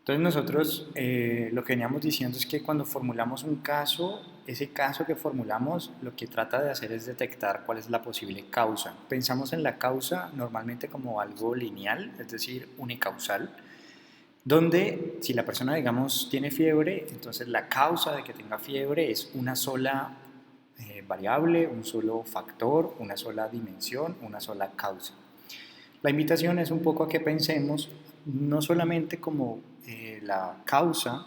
Entonces nosotros lo que veníamos diciendo es que cuando formulamos un caso, ese caso que formulamos lo que trata de hacer es detectar cuál es la posible causa. Pensamos en la causa normalmente como algo lineal, es decir, unicausal, donde si la persona, digamos, tiene fiebre, entonces la causa de que tenga fiebre es una sola variable, un solo factor, una sola dimensión, una sola causa. La invitación es un poco a que pensemos no solamente como la causa,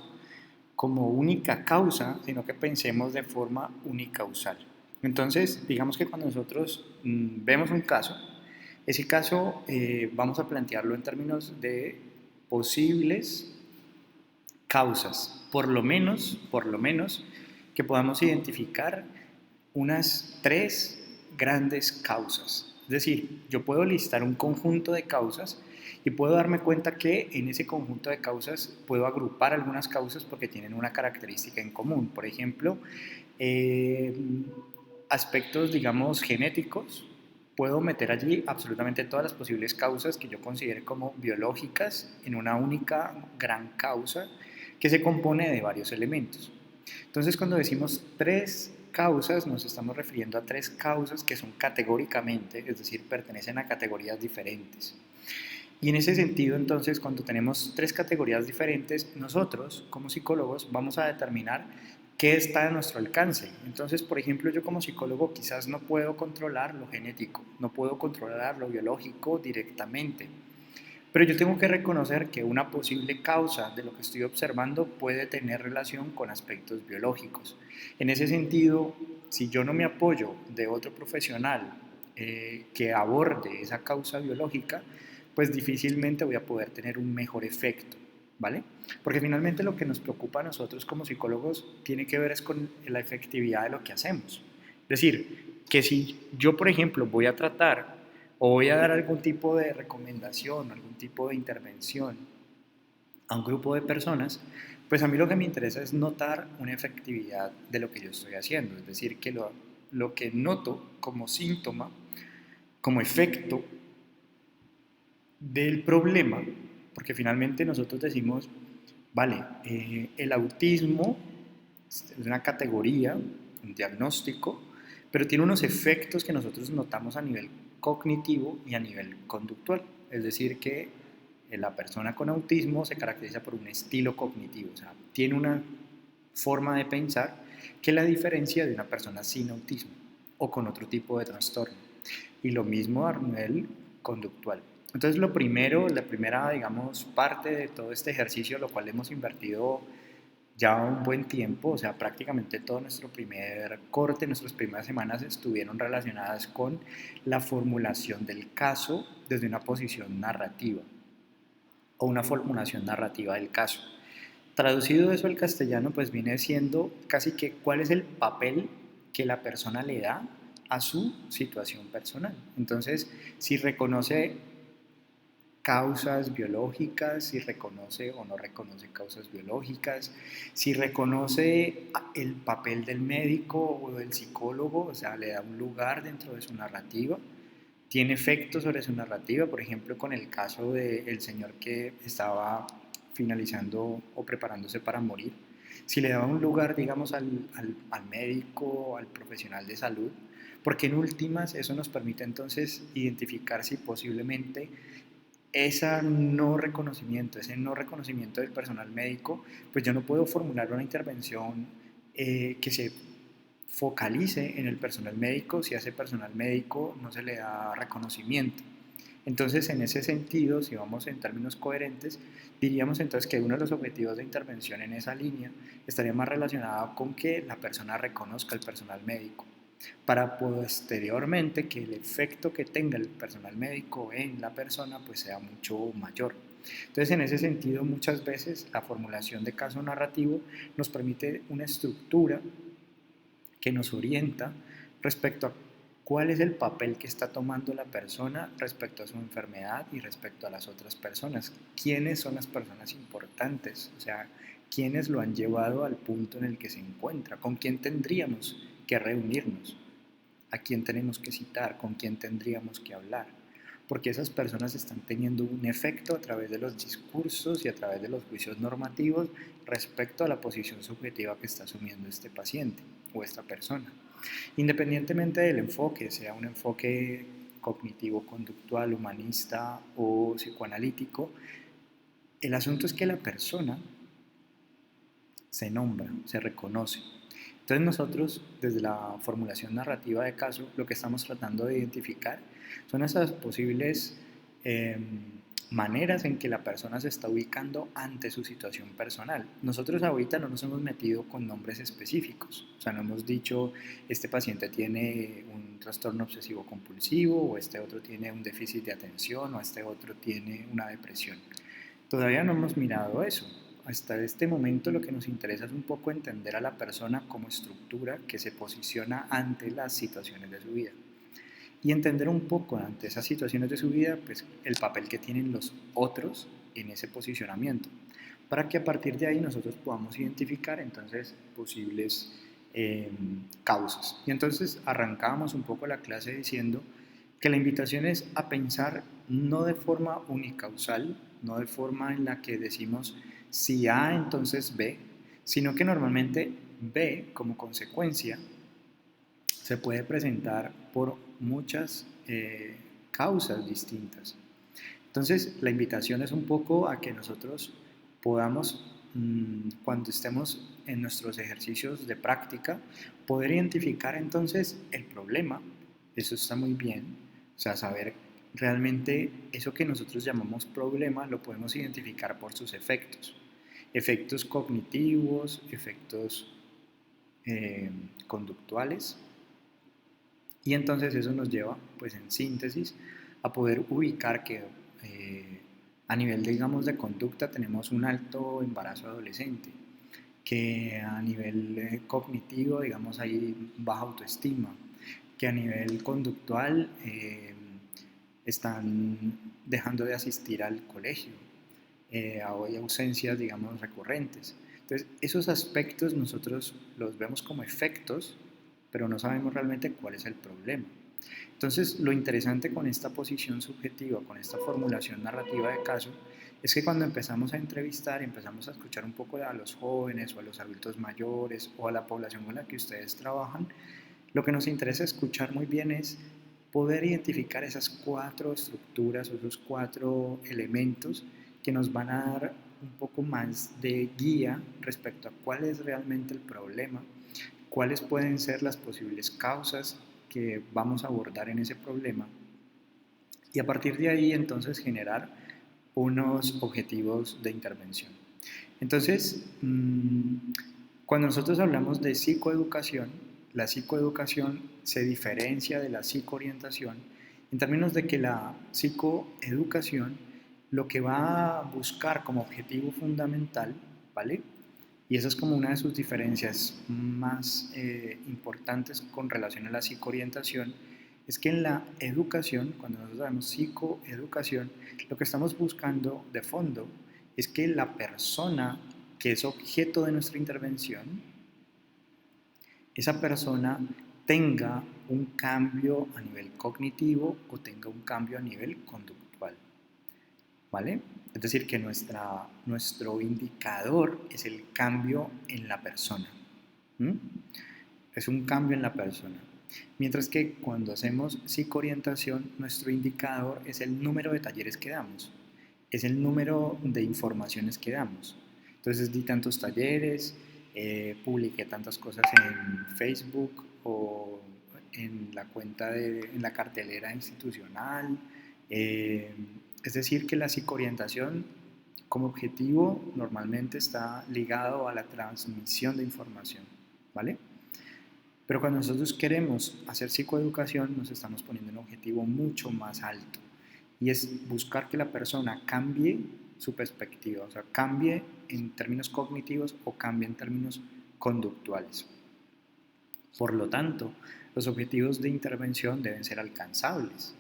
como única causa, sino que pensemos de forma unicausal. Entonces, digamos que cuando nosotros vemos un caso, ese caso vamos a plantearlo en términos de posibles causas, por lo menos que podamos identificar unas tres grandes causas. Es decir, yo puedo listar un conjunto de causas y puedo darme cuenta que en ese conjunto de causas puedo agrupar algunas causas porque tienen una característica en común. Por ejemplo, eh, aspectos, digamos, genéticos. Puedo meter allí absolutamente todas las posibles causas que yo considere como biológicas en una única gran causa que se compone de varios elementos. Entonces, cuando decimos tres causas, nos estamos refiriendo a tres causas que son categóricamente, es decir, pertenecen a categorías diferentes. Y en ese sentido, entonces, cuando tenemos tres categorías diferentes, nosotros, como psicólogos, vamos a determinar qué está a nuestro alcance. Entonces, por ejemplo, yo como psicólogo quizás no puedo controlar lo genético, no puedo controlar lo biológico directamente, pero yo tengo que reconocer que una posible causa de lo que estoy observando puede tener relación con aspectos biológicos. En ese sentido, si yo no me apoyo de otro profesional que aborde esa causa biológica, pues difícilmente voy a poder tener un mejor efecto, ¿vale? Porque finalmente lo que nos preocupa a nosotros como psicólogos tiene que ver es con la efectividad de lo que hacemos. Es decir, que si yo, por ejemplo, voy a tratar o voy a dar algún tipo de recomendación, algún tipo de intervención a un grupo de personas, pues a mí lo que me interesa es notar una efectividad de lo que yo estoy haciendo, es decir, que lo que noto como síntoma, como efecto del problema, porque finalmente nosotros decimos, vale, el autismo es una categoría, un diagnóstico, pero tiene unos efectos que nosotros notamos a nivel cognitivo y a nivel conductual. Es decir, que la persona con autismo se caracteriza por un estilo cognitivo, o sea, tiene una forma de pensar que la diferencia de una persona sin autismo o con otro tipo de trastorno. Y lo mismo a nivel conductual. Entonces, lo primero, la primera, digamos, parte de todo este ejercicio, lo cual hemos invertido ya un buen tiempo, o sea, prácticamente todo nuestro primer corte, nuestras primeras semanas estuvieron relacionadas con la formulación del caso desde una posición narrativa o una formulación narrativa del caso. Traducido eso al castellano, pues viene siendo casi que cuál es el papel que la persona le da a su situación personal. Entonces, si reconoce causas biológicas, si reconoce o no reconoce causas biológicas, si reconoce el papel del médico o del psicólogo, o sea, le da un lugar dentro de su narrativa, tiene efectos sobre su narrativa, por ejemplo, con el caso del señor que estaba finalizando o preparándose para morir, si le daba un lugar, digamos, al médico, al profesional de salud, porque en últimas eso nos permite entonces identificar si posiblemente ese no reconocimiento del personal médico, pues yo no puedo formular una intervención que se focalice en el personal médico si a ese personal médico no se le da reconocimiento. Entonces, en ese sentido, si vamos en términos coherentes, diríamos entonces que uno de los objetivos de intervención en esa línea estaría más relacionado con que la persona reconozca al personal médico, para posteriormente que el efecto que tenga el personal médico en la persona pues sea mucho mayor. Entonces, en ese sentido, muchas veces la formulación de caso narrativo nos permite una estructura que nos orienta respecto a cuál es el papel que está tomando la persona respecto a su enfermedad y respecto a las otras personas. ¿Quiénes son las personas importantes? O sea, ¿quiénes lo han llevado al punto en el que se encuentra? ¿Con quién tendríamos que reunirnos? ¿A quién tenemos que citar? ¿Con quién tendríamos que hablar? porque esas personas están teniendo un efecto a través de los discursos y a través de los juicios normativos respecto a la posición subjetiva que está asumiendo este paciente o esta persona. Independientemente del enfoque, sea un enfoque cognitivo-conductual, humanista o psicoanalítico, el asunto es que la persona se nombra, se reconoce. Entonces nosotros, desde la formulación narrativa de caso, lo que estamos tratando de identificar son esas posibles eh, maneras en que la persona se está ubicando ante su situación personal. Nosotros ahorita no nos hemos metido con nombres específicos, o sea, no hemos dicho este paciente tiene un trastorno obsesivo compulsivo, o este otro tiene un déficit de atención, o este otro tiene una depresión. Todavía no hemos mirado eso. Hasta este momento lo que nos interesa es un poco entender a la persona como estructura que se posiciona ante las situaciones de su vida. Y entender un poco ante esas situaciones de su vida, pues el papel que tienen los otros en ese posicionamiento, para que a partir de ahí nosotros podamos identificar entonces posibles causas. Y entonces arrancábamos un poco la clase diciendo que la invitación es a pensar no de forma unicausal, no de forma en la que decimos si A entonces B, sino que normalmente B como consecuencia se puede presentar por muchas causas distintas. Entonces, la invitación es un poco a que nosotros podamos, cuando estemos en nuestros ejercicios de práctica, poder identificar entonces el problema. Eso está muy bien. O sea, saber realmente eso que nosotros llamamos problema lo podemos identificar por sus efectos. Efectos cognitivos, efectos conductuales, y entonces eso nos lleva, pues en síntesis, a poder ubicar que a nivel, digamos, de conducta tenemos un alto embarazo adolescente, que a nivel cognitivo, digamos, hay baja autoestima, que a nivel conductual están dejando de asistir al colegio, hay ausencias, digamos, recurrentes. Entonces, esos aspectos nosotros los vemos como efectos, pero no sabemos realmente cuál es el problema. Entonces, lo interesante con esta posición subjetiva, con esta formulación narrativa de caso, es que cuando empezamos a entrevistar, empezamos a escuchar un poco a los jóvenes o a los adultos mayores o a la población con la que ustedes trabajan, lo que nos interesa escuchar muy bien es poder identificar esas cuatro estructuras o esos cuatro elementos que nos van a dar un poco más de guía respecto a cuál es realmente el problema, cuáles pueden ser las posibles causas que vamos a abordar en ese problema, y a partir de ahí entonces generar unos objetivos de intervención. Entonces, cuando nosotros hablamos de psicoeducación, la psicoeducación se diferencia de la psicoorientación en términos de que la psicoeducación lo que va a buscar como objetivo fundamental, ¿vale? Y esa es como una de sus diferencias más importantes con relación a la psicoorientación, es que en la educación, cuando nosotros hablamos psicoeducación, lo que estamos buscando de fondo es que la persona que es objeto de nuestra intervención, esa persona tenga un cambio a nivel cognitivo o tenga un cambio a nivel conductual, ¿vale? Es decir, que nuestro indicador es el cambio en la persona. Es un cambio en la persona. Mientras que cuando hacemos psicoorientación, nuestro indicador es el número de talleres que damos, es el número de informaciones que damos. Entonces di tantos talleres, publiqué tantas cosas en Facebook o en la cuenta en la cartelera institucional. Es decir, que la psicoorientación como objetivo normalmente está ligado a la transmisión de información, ¿vale? Pero cuando nosotros queremos hacer psicoeducación, nos estamos poniendo un objetivo mucho más alto, y es buscar que la persona cambie su perspectiva, o sea, cambie en términos cognitivos o cambie en términos conductuales. Por lo tanto, los objetivos de intervención deben ser alcanzables.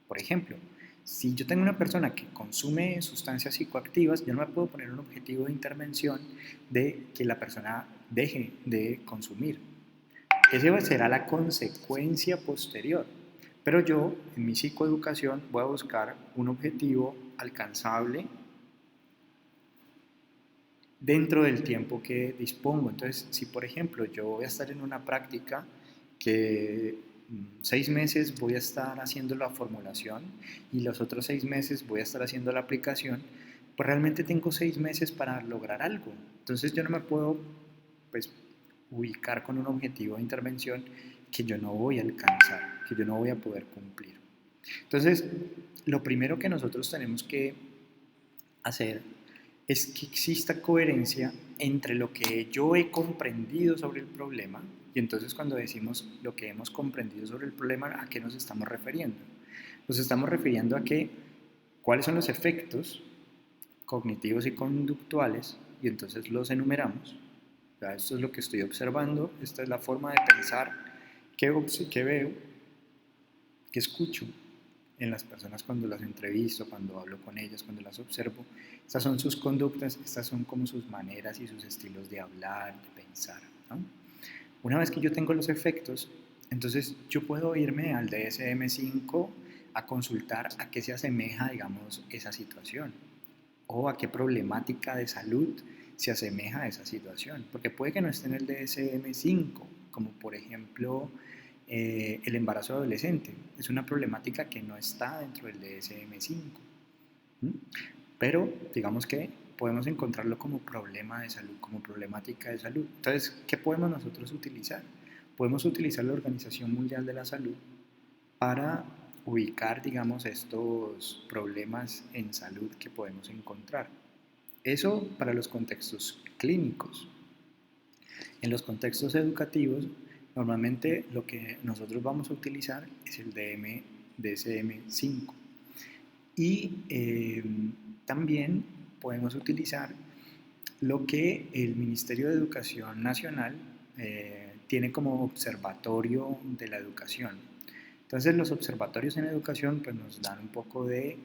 Por ejemplo, si yo tengo una persona que consume sustancias psicoactivas, yo no me puedo poner un objetivo de intervención de que la persona deje de consumir. Esa será la consecuencia posterior, Pero yo, en mi psicoeducación, voy a buscar un objetivo alcanzable dentro del tiempo que dispongo. Entonces, si por ejemplo yo voy a estar en una práctica que 6 meses voy a estar haciendo la formulación y los otros 6 meses voy a estar haciendo la aplicación, pues realmente tengo 6 meses para lograr algo. Entonces yo no me puedo pues, ubicar con un objetivo de intervención que yo no voy a alcanzar, que yo no voy a poder cumplir. Entonces, lo primero que nosotros tenemos que hacer es que exista coherencia entre lo que yo he comprendido sobre el problema, y entonces cuando decimos lo que hemos comprendido sobre el problema, ¿a qué nos estamos refiriendo? Nos estamos refiriendo a que cuáles son los efectos cognitivos y conductuales, y entonces los enumeramos. O sea, esto es lo que estoy observando, esta es la forma de pensar que veo, que escucho en las personas cuando las entrevisto, cuando hablo con ellas, cuando las observo. Estas son sus conductas, estas son como sus maneras y sus estilos de hablar, de pensar, ¿no? Una vez que yo tengo los efectos, entonces yo puedo irme al DSM-5 a consultar a qué se asemeja, digamos, esa situación o a qué problemática de salud se asemeja a esa situación, porque puede que no esté en el DSM-5, como por ejemplo el embarazo adolescente. Es una problemática que no está dentro del DSM-5, pero digamos que podemos encontrarlo como problema de salud, como problemática de salud. Entonces, ¿qué podemos nosotros utilizar? Podemos utilizar la Organización Mundial de la Salud para ubicar, digamos, estos problemas en salud que podemos encontrar. Eso para los contextos clínicos. En los contextos educativos, normalmente lo que nosotros vamos a utilizar es el DSM-5. Y también podemos utilizar lo que el Ministerio de Educación Nacional tiene como observatorio de la educación. Entonces los observatorios en educación pues, nos dan un poco de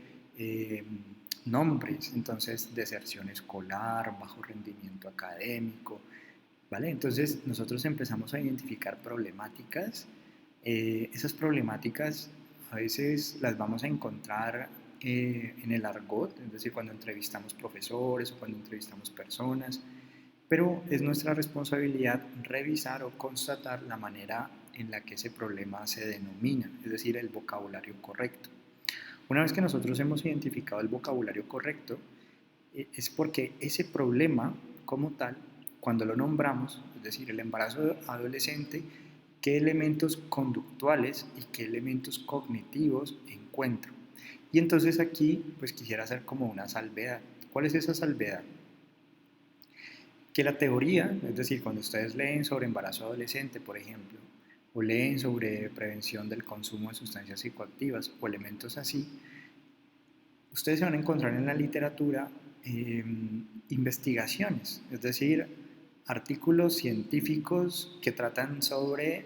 nombres, entonces deserción escolar, bajo rendimiento académico, ¿vale? Entonces nosotros empezamos a identificar problemáticas. Esas problemáticas a veces las vamos a encontrar en el argot, es decir, cuando entrevistamos profesores o cuando entrevistamos personas, pero es nuestra responsabilidad revisar o constatar la manera en la que ese problema se denomina, es decir, el vocabulario correcto. Una vez que nosotros hemos identificado el vocabulario correcto, es porque ese problema como tal, cuando lo nombramos, es decir, el embarazo adolescente, qué elementos conductuales y qué elementos cognitivos encuentro. Y entonces aquí pues quisiera hacer como una salvedad. ¿Cuál es esa salvedad? Que la teoría, es decir, cuando ustedes leen sobre embarazo adolescente, por ejemplo, o leen sobre prevención del consumo de sustancias psicoactivas o elementos así, ustedes se van a encontrar en la literatura investigaciones, es decir, artículos científicos que tratan sobre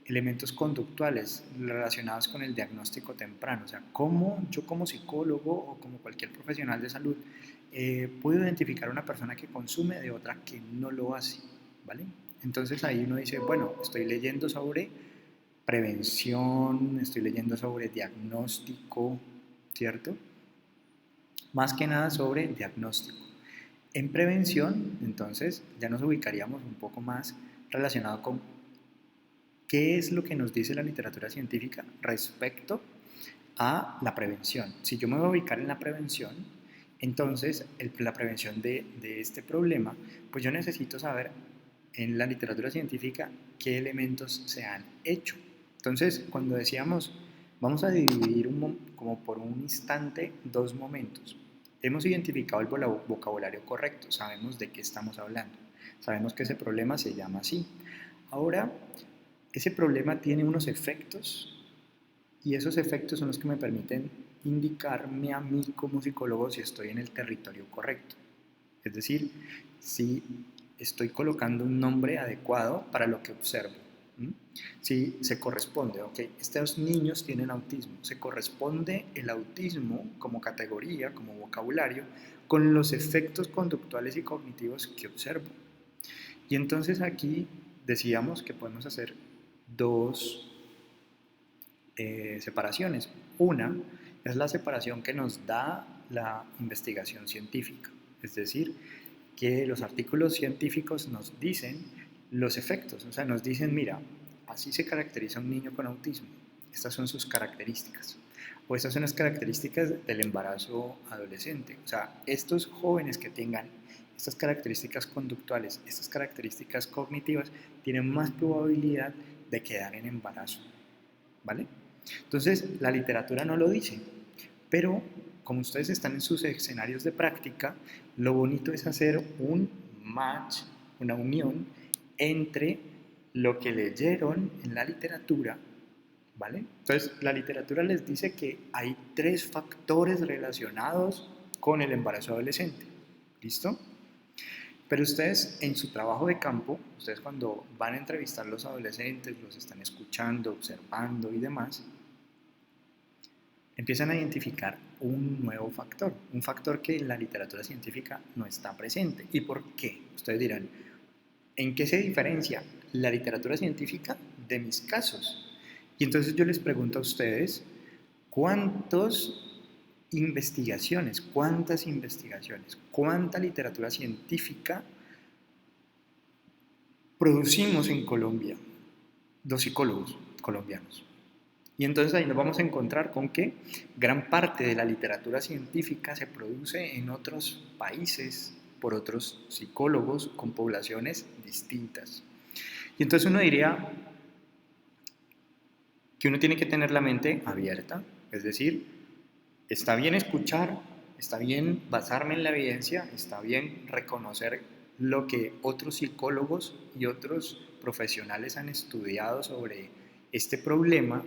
elementos conductuales relacionados con el diagnóstico temprano, o sea, cómo yo como psicólogo o como cualquier profesional de salud puedo identificar a una persona que consume de otra que no lo hace, ¿vale? Entonces ahí uno dice, bueno, estoy leyendo sobre prevención, estoy leyendo sobre diagnóstico, ¿cierto? Más que nada sobre diagnóstico. En prevención, entonces, ya nos ubicaríamos un poco más relacionado con qué es lo que nos dice la literatura científica respecto a la prevención. Si yo me voy a ubicar en la prevención, entonces la prevención de este problema, pues yo necesito saber en la literatura científica qué elementos se han hecho. Entonces, cuando decíamos, vamos a dividir como por un instante dos momentos. Hemos identificado el vocabulario correcto, sabemos de qué estamos hablando, sabemos que ese problema se llama así. Ahora, ese problema tiene unos efectos y esos efectos son los que me permiten indicarme a mí como psicólogo si estoy en el territorio correcto. Es decir, si estoy colocando un nombre adecuado para lo que observo. Si se corresponde, ok, estos niños tienen autismo, se corresponde el autismo como categoría, como vocabulario, con los efectos conductuales y cognitivos que observo. Y entonces aquí decíamos que podemos hacer dos separaciones. Una es la separación que nos da la investigación científica, es decir, que los artículos científicos nos dicen los efectos, o sea, nos dicen, mira, así se caracteriza un niño con autismo, estas son sus características, o estas son las características del embarazo adolescente, o sea, estos jóvenes que tengan estas características conductuales, estas características cognitivas, tienen más probabilidad de quedar en embarazo, ¿vale? Entonces, la literatura no lo dice, pero como ustedes están en sus escenarios de práctica, lo bonito es hacer un match, una unión entre lo que leyeron en la literatura, ¿vale? Entonces, la literatura les dice que hay 3 factores relacionados con el embarazo adolescente, ¿listo? Pero ustedes en su trabajo de campo, ustedes cuando van a entrevistar a los adolescentes, los están escuchando, observando y demás, empiezan a identificar un nuevo factor, un factor que en la literatura científica no está presente. ¿Y por qué? Ustedes dirán, ¿en qué se diferencia la literatura científica de mis casos? Y entonces yo les pregunto a ustedes, cuántas investigaciones, cuánta literatura científica producimos en Colombia, los psicólogos colombianos? Y entonces ahí nos vamos a encontrar con que gran parte de la literatura científica se produce en otros países por otros psicólogos con poblaciones distintas. Y entonces uno diría que uno tiene que tener la mente abierta, es decir, está bien escuchar, está bien basarme en la evidencia, está bien reconocer lo que otros psicólogos y otros profesionales han estudiado sobre este problema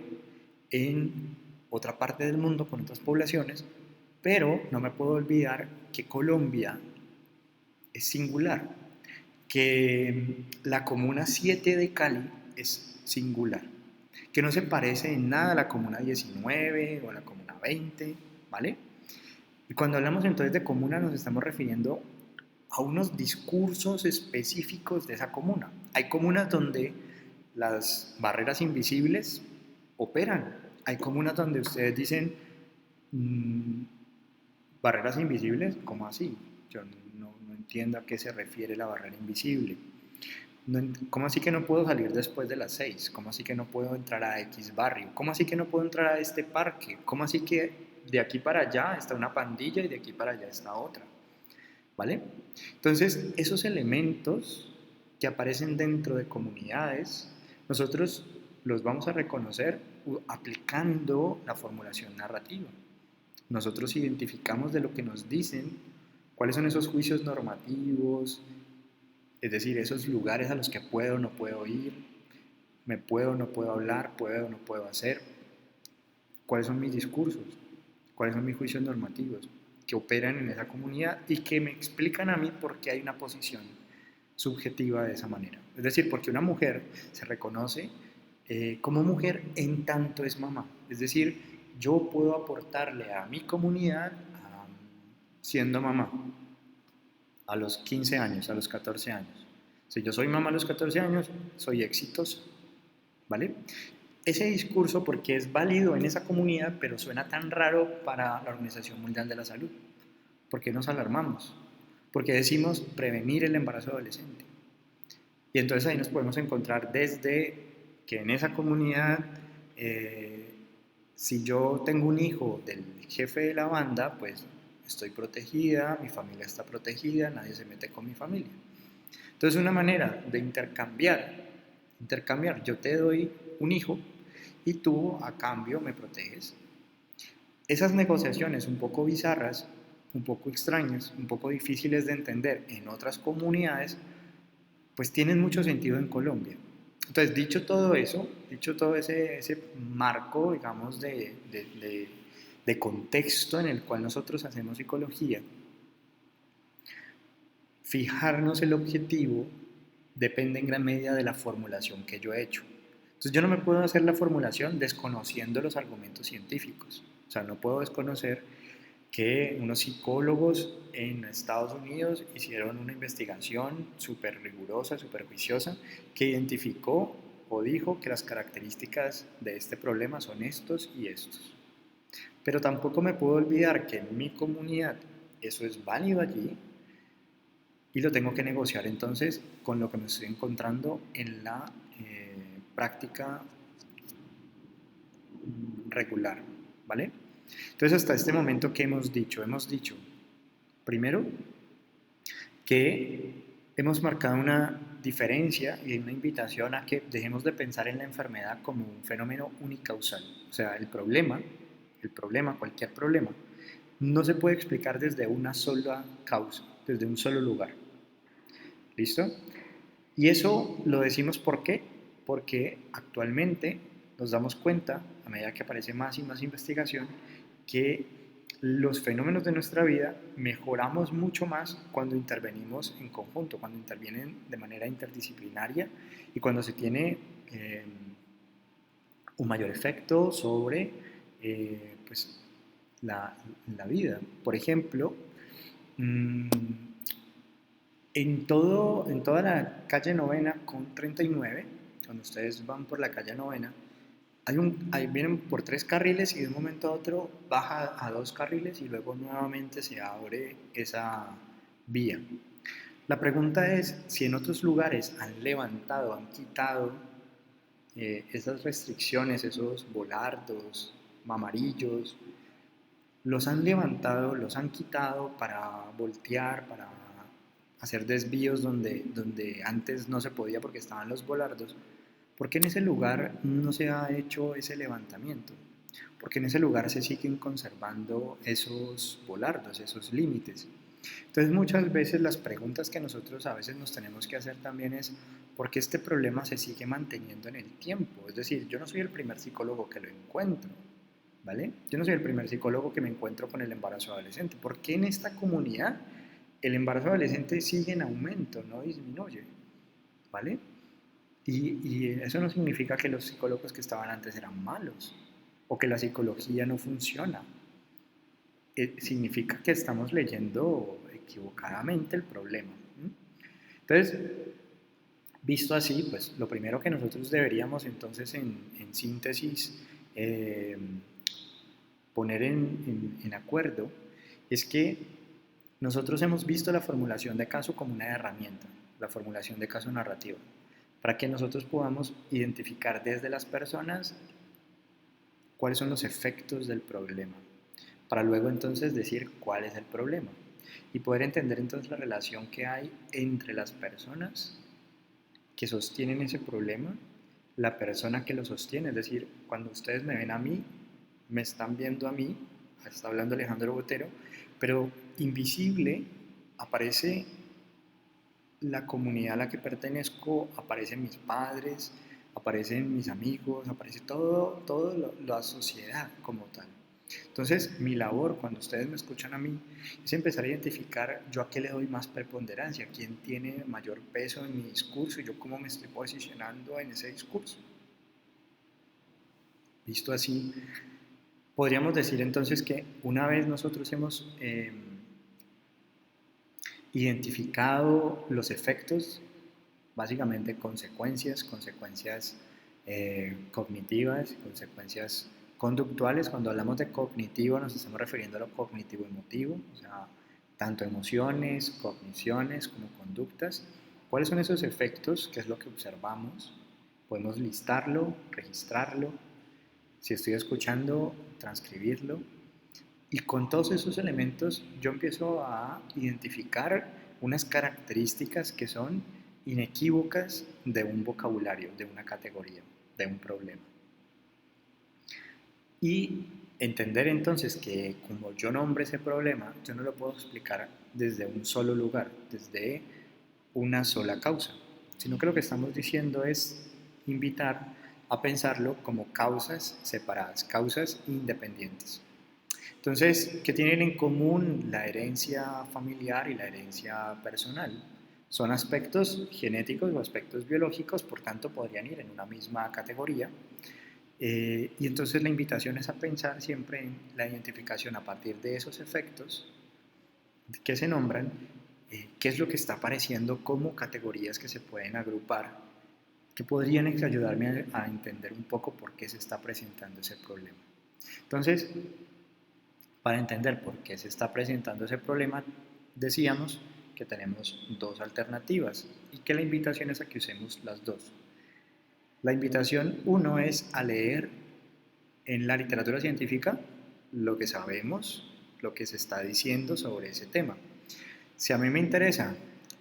en otra parte del mundo con otras poblaciones, pero no me puedo olvidar que Colombia es singular, que la Comuna 7 de Cali es singular, que no se parece en nada a la Comuna 19 o a la Comuna 20, ¿vale? Y cuando hablamos entonces de comuna nos estamos refiriendo a unos discursos específicos de esa comuna. Hay comunas donde las barreras invisibles operan. Hay comunas donde ustedes dicen, mmm, barreras invisibles, ¿cómo así? Yo no entiendo a qué se refiere la barrera invisible. ¿Cómo así que no puedo salir después de las 6? ¿Cómo así que no puedo entrar a X barrio? ¿Cómo así que no puedo entrar a este parque? ¿Cómo así que de aquí para allá está una pandilla y de aquí para allá está otra? ¿Vale? Entonces, esos elementos que aparecen dentro de comunidades, nosotros los vamos a reconocer aplicando la formulación narrativa. Nosotros identificamos de lo que nos dicen, cuáles son esos juicios normativos, es decir, esos lugares a los que puedo o no puedo ir, me puedo o no puedo hablar, puedo o no puedo hacer, cuáles son mis discursos, cuáles son mis juicios normativos que operan en esa comunidad y que me explican a mí por qué hay una posición subjetiva de esa manera. Es decir, porque una mujer se reconoce como mujer en tanto es mamá. Es decir, yo puedo aportarle a mi comunidad siendo mamá a los 15 años, a los 14 años. Si yo soy mamá a los 14 años, soy exitosa, ¿vale? Ese discurso, porque es válido en esa comunidad, pero suena tan raro para la Organización Mundial de la Salud. ¿Por qué nos alarmamos? Porque decimos prevenir el embarazo adolescente. Y entonces ahí nos podemos encontrar desde que en esa comunidad, si yo tengo un hijo del jefe de la banda, pues estoy protegida, mi familia está protegida, nadie se mete con mi familia. Entonces una manera de intercambiar, yo te doy un hijo y tú a cambio me proteges. Esas negociaciones un poco bizarras, un poco extrañas, un poco difíciles de entender en otras comunidades, pues tienen mucho sentido en Colombia. Entonces, dicho todo eso, dicho todo ese marco, digamos, de contexto en el cual nosotros hacemos psicología, fijarnos el objetivo depende en gran medida de la formulación que yo he hecho. Entonces yo no me puedo hacer la formulación desconociendo los argumentos científicos. O sea, no puedo desconocer que unos psicólogos en Estados Unidos hicieron una investigación súper rigurosa, súper juiciosa, que identificó o dijo que las características de este problema son estos y estos. Pero tampoco me puedo olvidar que en mi comunidad eso es válido allí y lo tengo que negociar entonces con lo que me estoy encontrando en la práctica regular, ¿vale? Entonces, hasta este momento, ¿qué hemos dicho? Hemos dicho, primero, que hemos marcado una diferencia y una invitación a que dejemos de pensar en la enfermedad como un fenómeno unicausal. O sea, cualquier problema, no se puede explicar desde una sola causa, desde un solo lugar. ¿Listo? Y eso lo decimos ¿por qué? Porque actualmente nos damos cuenta, a medida que aparece más y más investigación, que los fenómenos de nuestra vida mejoramos mucho más cuando intervenimos en conjunto, cuando intervienen de manera interdisciplinaria y cuando se tiene un mayor efecto sobre pues, la vida. Por ejemplo, en toda la calle Novena con 39, cuando ustedes van por la calle Novena, ahí vienen por 3 carriles y de un momento a otro baja a 2 carriles y luego nuevamente se abre esa vía. La pregunta es si en otros lugares han levantado, han quitado esas restricciones, esos volardos, mamarillos, los han levantado, los han quitado para voltear, para hacer desvíos donde antes no se podía porque estaban los volardos. ¿Por qué en ese lugar no se ha hecho ese levantamiento? Porque en ese lugar se siguen conservando esos volardos, esos límites. Entonces muchas veces las preguntas que nosotros a veces nos tenemos que hacer también es ¿por qué este problema se sigue manteniendo en el tiempo? Es decir, yo no soy el primer psicólogo que lo encuentro, ¿vale? Yo no soy el primer psicólogo que me encuentro con el embarazo adolescente. ¿Por qué en esta comunidad el embarazo adolescente sigue en aumento, no disminuye? ¿Vale? Y eso no significa que los psicólogos que estaban antes eran malos o que la psicología no funciona. Significa que estamos leyendo equivocadamente el problema. Entonces, visto así, pues lo primero que nosotros deberíamos entonces en síntesis poner en acuerdo es que nosotros hemos visto la formulación de caso como una herramienta, la formulación de caso narrativa, para que nosotros podamos identificar desde las personas cuáles son los efectos del problema, para luego entonces decir cuál es el problema y poder entender entonces la relación que hay entre las personas que sostienen ese problema, la persona que lo sostiene, es decir, cuando ustedes me ven a mí, me están viendo a mí, está hablando Alejandro Botero, pero invisible aparece la comunidad a la que pertenezco, aparecen mis padres, aparecen mis amigos, aparece todo la sociedad como tal. Entonces, mi labor, cuando ustedes me escuchan a mí, es empezar a identificar yo a qué le doy más preponderancia, quién tiene mayor peso en mi discurso y yo cómo me estoy posicionando en ese discurso. Visto así, podríamos decir entonces que una vez nosotros hemos identificado los efectos, básicamente consecuencias cognitivas, consecuencias conductuales. Cuando hablamos de cognitivo nos estamos refiriendo a lo cognitivo emotivo, o sea, tanto emociones, cogniciones como conductas. ¿Cuáles son esos efectos? ¿Qué es lo que observamos? Podemos listarlo, registrarlo. Si estoy escuchando, transcribirlo. Y con todos esos elementos yo empiezo a identificar unas características que son inequívocas de un vocabulario, de una categoría, de un problema. Y entender entonces que como yo nombre ese problema, yo no lo puedo explicar desde un solo lugar, desde una sola causa, sino que lo que estamos diciendo es invitar a pensarlo como causas separadas, causas independientes. Entonces, ¿qué tienen en común la herencia familiar y la herencia personal? Son aspectos genéticos o aspectos biológicos, por tanto podrían ir en una misma categoría. Y entonces la invitación es a pensar siempre en la identificación a partir de esos efectos que se nombran, qué es lo que está apareciendo como categorías que se pueden agrupar que podrían ayudarme a entender un poco por qué se está presentando ese problema. Entonces, para entender por qué se está presentando ese problema, decíamos que tenemos dos alternativas y que la invitación es a que usemos las dos. La invitación, uno, es a leer en la literatura científica lo que sabemos, lo que se está diciendo sobre ese tema. Si a mí me interesa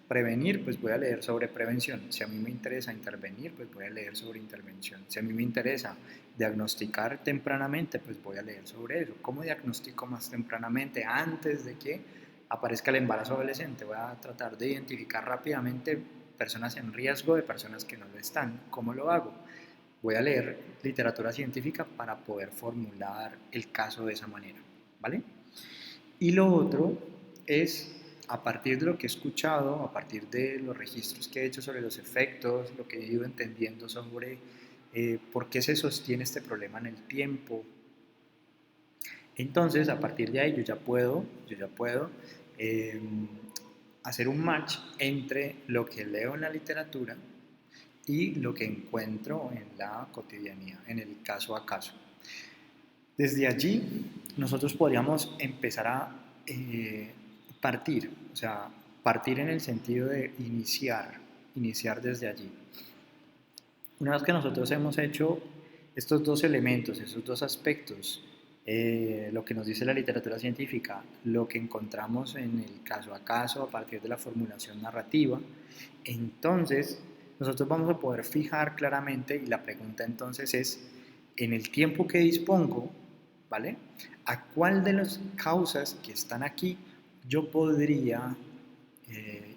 prevenir, pues voy a leer sobre prevención. Si a mí me interesa intervenir, pues voy a leer sobre intervención. Si a mí me interesa diagnosticar tempranamente, pues voy a leer sobre eso. ¿Cómo diagnostico más tempranamente antes de que aparezca el embarazo adolescente? Voy a tratar de identificar rápidamente personas en riesgo de personas que no lo están. ¿Cómo lo hago? Voy a leer literatura científica para poder formular el caso de esa manera, ¿vale? Y lo otro es, a partir de lo que he escuchado, a partir de los registros que he hecho sobre los efectos, lo que he ido entendiendo sobre por qué se sostiene este problema en el tiempo, entonces a partir de ahí yo ya puedo eh, hacer un match entre lo que leo en la literatura y lo que encuentro en la cotidianidad, en el caso a caso. Desde allí nosotros podríamos empezar a partir, o sea, partir en el sentido de iniciar desde allí. Una vez que nosotros hemos hecho estos dos elementos, esos dos aspectos, lo que nos dice la literatura científica, lo que encontramos en el caso a caso a partir de la formulación narrativa, entonces nosotros vamos a poder fijar claramente, y la pregunta entonces es, en el tiempo que dispongo, ¿vale? ¿A cuál de las causas que están aquí yo podría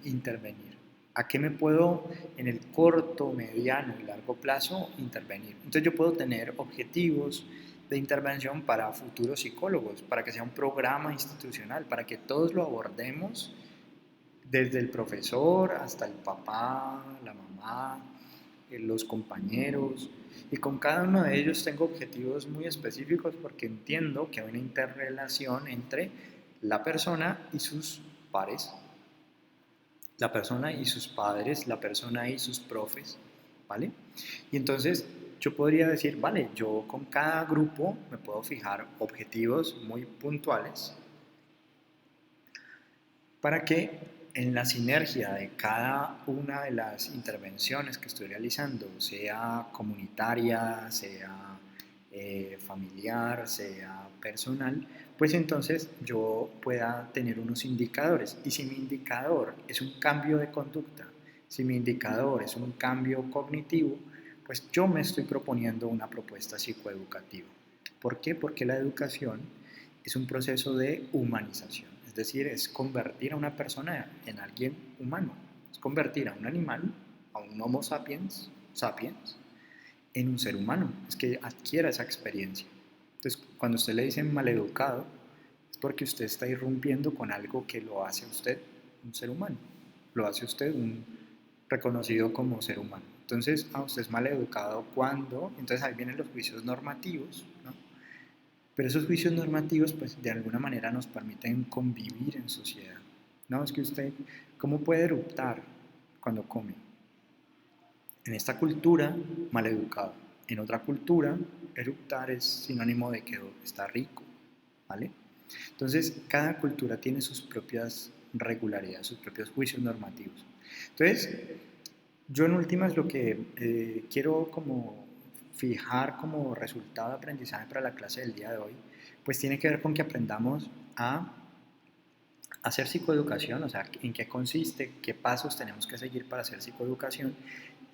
intervenir? ¿A qué me puedo en el corto, mediano y largo plazo intervenir? Entonces yo puedo tener objetivos de intervención para futuros psicólogos, para que sea un programa institucional, para que todos lo abordemos desde el profesor hasta el papá, la mamá, los compañeros, y con cada uno de ellos tengo objetivos muy específicos porque entiendo que hay una interrelación entre la persona y sus pares, la persona y sus padres, la persona y sus profes, ¿vale? Y entonces yo podría decir, vale, yo con cada grupo me puedo fijar objetivos muy puntuales para que en la sinergia de cada una de las intervenciones que estoy realizando, sea comunitaria, sea familiar, sea personal, pues entonces yo pueda tener unos indicadores. Y si mi indicador es un cambio de conducta, si mi indicador es un cambio cognitivo, pues yo me estoy proponiendo una propuesta psicoeducativa. ¿Por qué? Porque la educación es un proceso de humanización, es decir, es convertir a una persona en alguien humano, es convertir a un animal, a un Homo sapiens, en un ser humano, es que adquiera esa experiencia. Entonces, cuando usted le dice maleducado, es porque usted está irrumpiendo con algo que lo hace a usted un ser humano, lo hace a usted un reconocido como ser humano. Entonces, usted es maleducado cuando, entonces ahí vienen los juicios normativos, ¿no? Pero esos juicios normativos, pues de alguna manera nos permiten convivir en sociedad. No, es que usted, ¿cómo puede eruptar cuando come? En esta cultura, maleducado. En otra cultura, eruptar es sinónimo de que está rico, ¿vale? Entonces, cada cultura tiene sus propias regularidades, sus propios juicios normativos. Entonces, yo en últimas lo que quiero como fijar como resultado de aprendizaje para la clase del día de hoy, pues tiene que ver con que aprendamos a hacer psicoeducación, o sea, en qué consiste, qué pasos tenemos que seguir para hacer psicoeducación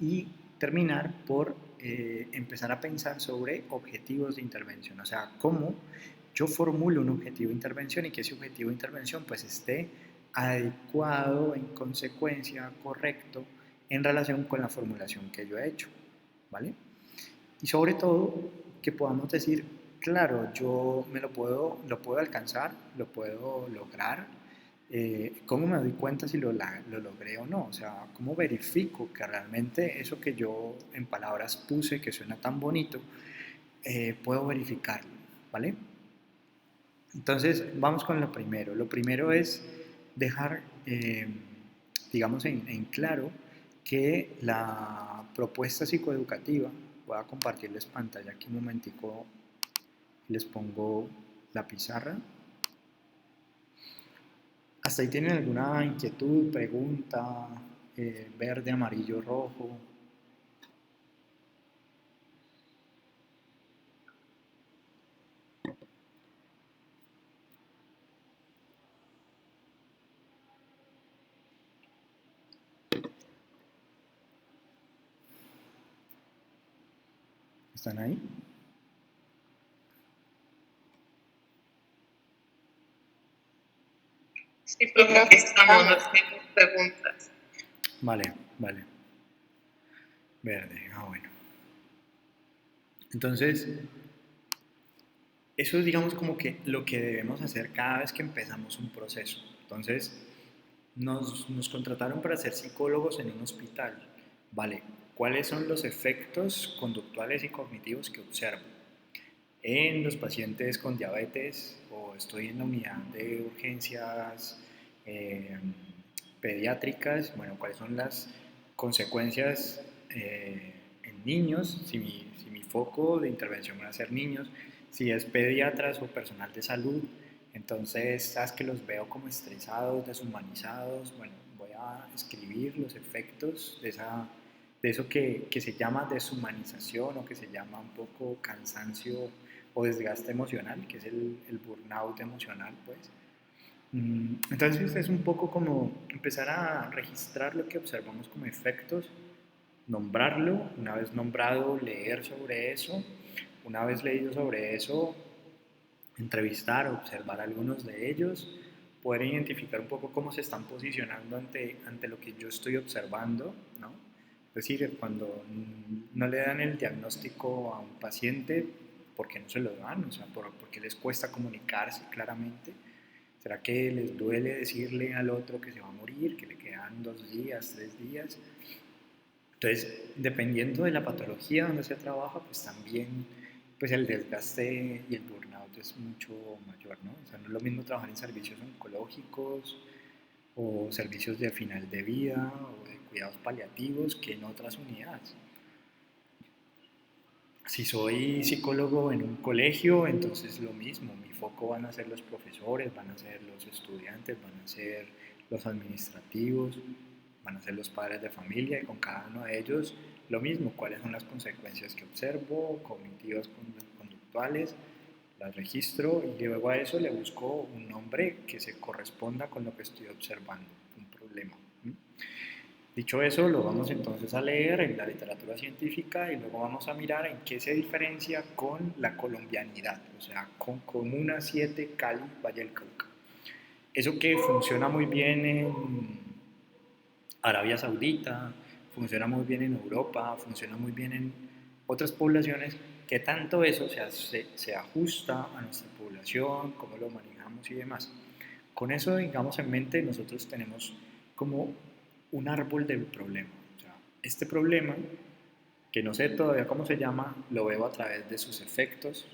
y terminar por empezar a pensar sobre objetivos de intervención, o sea, cómo yo formulo un objetivo de intervención y que ese objetivo de intervención pues esté adecuado, en consecuencia, correcto, en relación con la formulación que yo he hecho, ¿vale? Y sobre todo, que podamos decir, claro, yo lo puedo alcanzar, lo puedo lograr, ¿cómo me doy cuenta si lo logré o no? O sea, ¿cómo verifico que realmente eso que yo en palabras puse, que suena tan bonito, puedo verificarlo, ¿vale? Entonces, vamos con lo primero. Lo primero es dejar, digamos, en claro que la propuesta psicoeducativa, voy a compartirles pantalla aquí un momentico, les pongo la pizarra. ¿Hasta ahí tienen alguna inquietud, pregunta? Verde, amarillo, rojo. ¿Están ahí? Sí, porque estamos haciendo preguntas. Vale, vale. Verde, bueno. Entonces, eso es, digamos, como que lo que debemos hacer cada vez que empezamos un proceso. Entonces, nos contrataron para ser psicólogos en un hospital. Vale, ¿cuáles son los efectos conductuales y cognitivos que observo en los pacientes con diabetes, o estoy en la unidad de urgencias eh, pediátricas? Bueno, ¿cuáles son las consecuencias en niños? Si mi foco de intervención va a ser niños, si es pediatras o personal de salud, entonces, sabes que los veo como estresados, deshumanizados. Bueno, voy a escribir los efectos de eso que se llama deshumanización, o que se llama un poco cansancio o desgaste emocional, que es el burnout emocional, pues. Entonces es un poco como empezar a registrar lo que observamos como efectos, nombrarlo, una vez nombrado, leer sobre eso, una vez leído sobre eso, entrevistar, observar algunos de ellos, poder identificar un poco cómo se están posicionando ante lo que yo estoy observando, ¿no? Es decir, cuando no le dan el diagnóstico a un paciente, ¿por qué no se lo dan? O sea, ¿por qué les cuesta comunicarse claramente? ¿Será que les duele decirle al otro que se va a morir, que le quedan 2 días, 3 días? Entonces, dependiendo de la patología donde se trabaja, pues también pues el desgaste y el burnout es mucho mayor, ¿no? O sea, no es lo mismo trabajar en servicios oncológicos o servicios de final de vida o de cuidados paliativos que en otras unidades. Si soy psicólogo en un colegio, entonces lo mismo, mi foco van a ser los profesores, van a ser los estudiantes, van a ser los administrativos, van a ser los padres de familia, y con cada uno de ellos lo mismo, cuáles son las consecuencias que observo, cognitivas, conductuales, las registro, y luego a eso le busco un nombre que se corresponda con lo que estoy observando, un problema. Dicho eso, lo vamos entonces a leer en la literatura científica, y luego vamos a mirar en qué se diferencia con la colombianidad, o sea, con Comuna 7, Cali, Valle del Cauca. Eso que funciona muy bien en Arabia Saudita, funciona muy bien en Europa, funciona muy bien en otras poblaciones, que tanto eso se ajusta a nuestra población, cómo lo manejamos y demás. Con eso, digamos, en mente, nosotros tenemos como un árbol del problema. O sea, este problema, que no sé todavía cómo se llama, lo veo a través de sus efectos,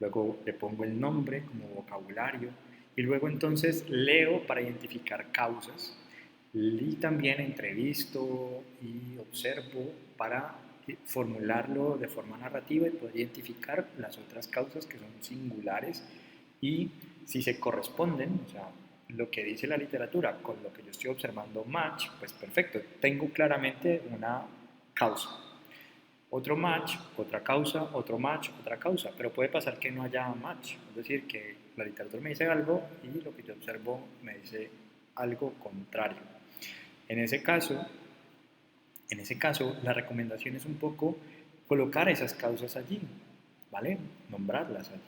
luego le pongo el nombre como vocabulario, y luego entonces leo para identificar causas, y también entrevisto y observo para formularlo de forma narrativa y poder identificar las otras causas que son singulares, y si se corresponden, o sea, lo que dice la literatura con lo que yo estoy observando match, pues perfecto, tengo claramente una causa. Otro match, otra causa, otro match, otra causa, pero puede pasar que no haya match, es decir, que la literatura me dice algo y lo que yo observo me dice algo contrario. En ese caso, la recomendación es un poco colocar esas causas allí, ¿vale? Nombrarlas allí,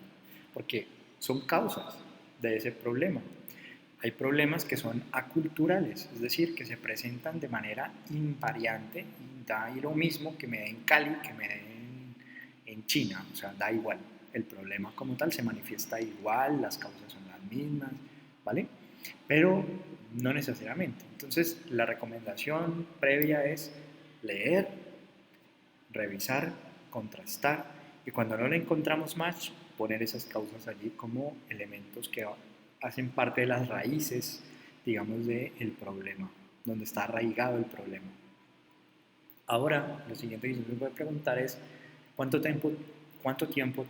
porque son causas de ese problema. Hay problemas que son aculturales, es decir, que se presentan de manera invariante, y da lo mismo que me den en Cali, que me den en China, o sea, da igual. El problema como tal se manifiesta igual, las causas son las mismas, ¿vale? Pero no necesariamente. Entonces, la recomendación previa es leer, revisar, contrastar, y cuando no le encontramos match, poner esas causas allí como elementos que hacen parte de las raíces, digamos, del problema, donde está arraigado el problema. Ahora, lo siguiente que yo me voy a preguntar es cuánto tiempo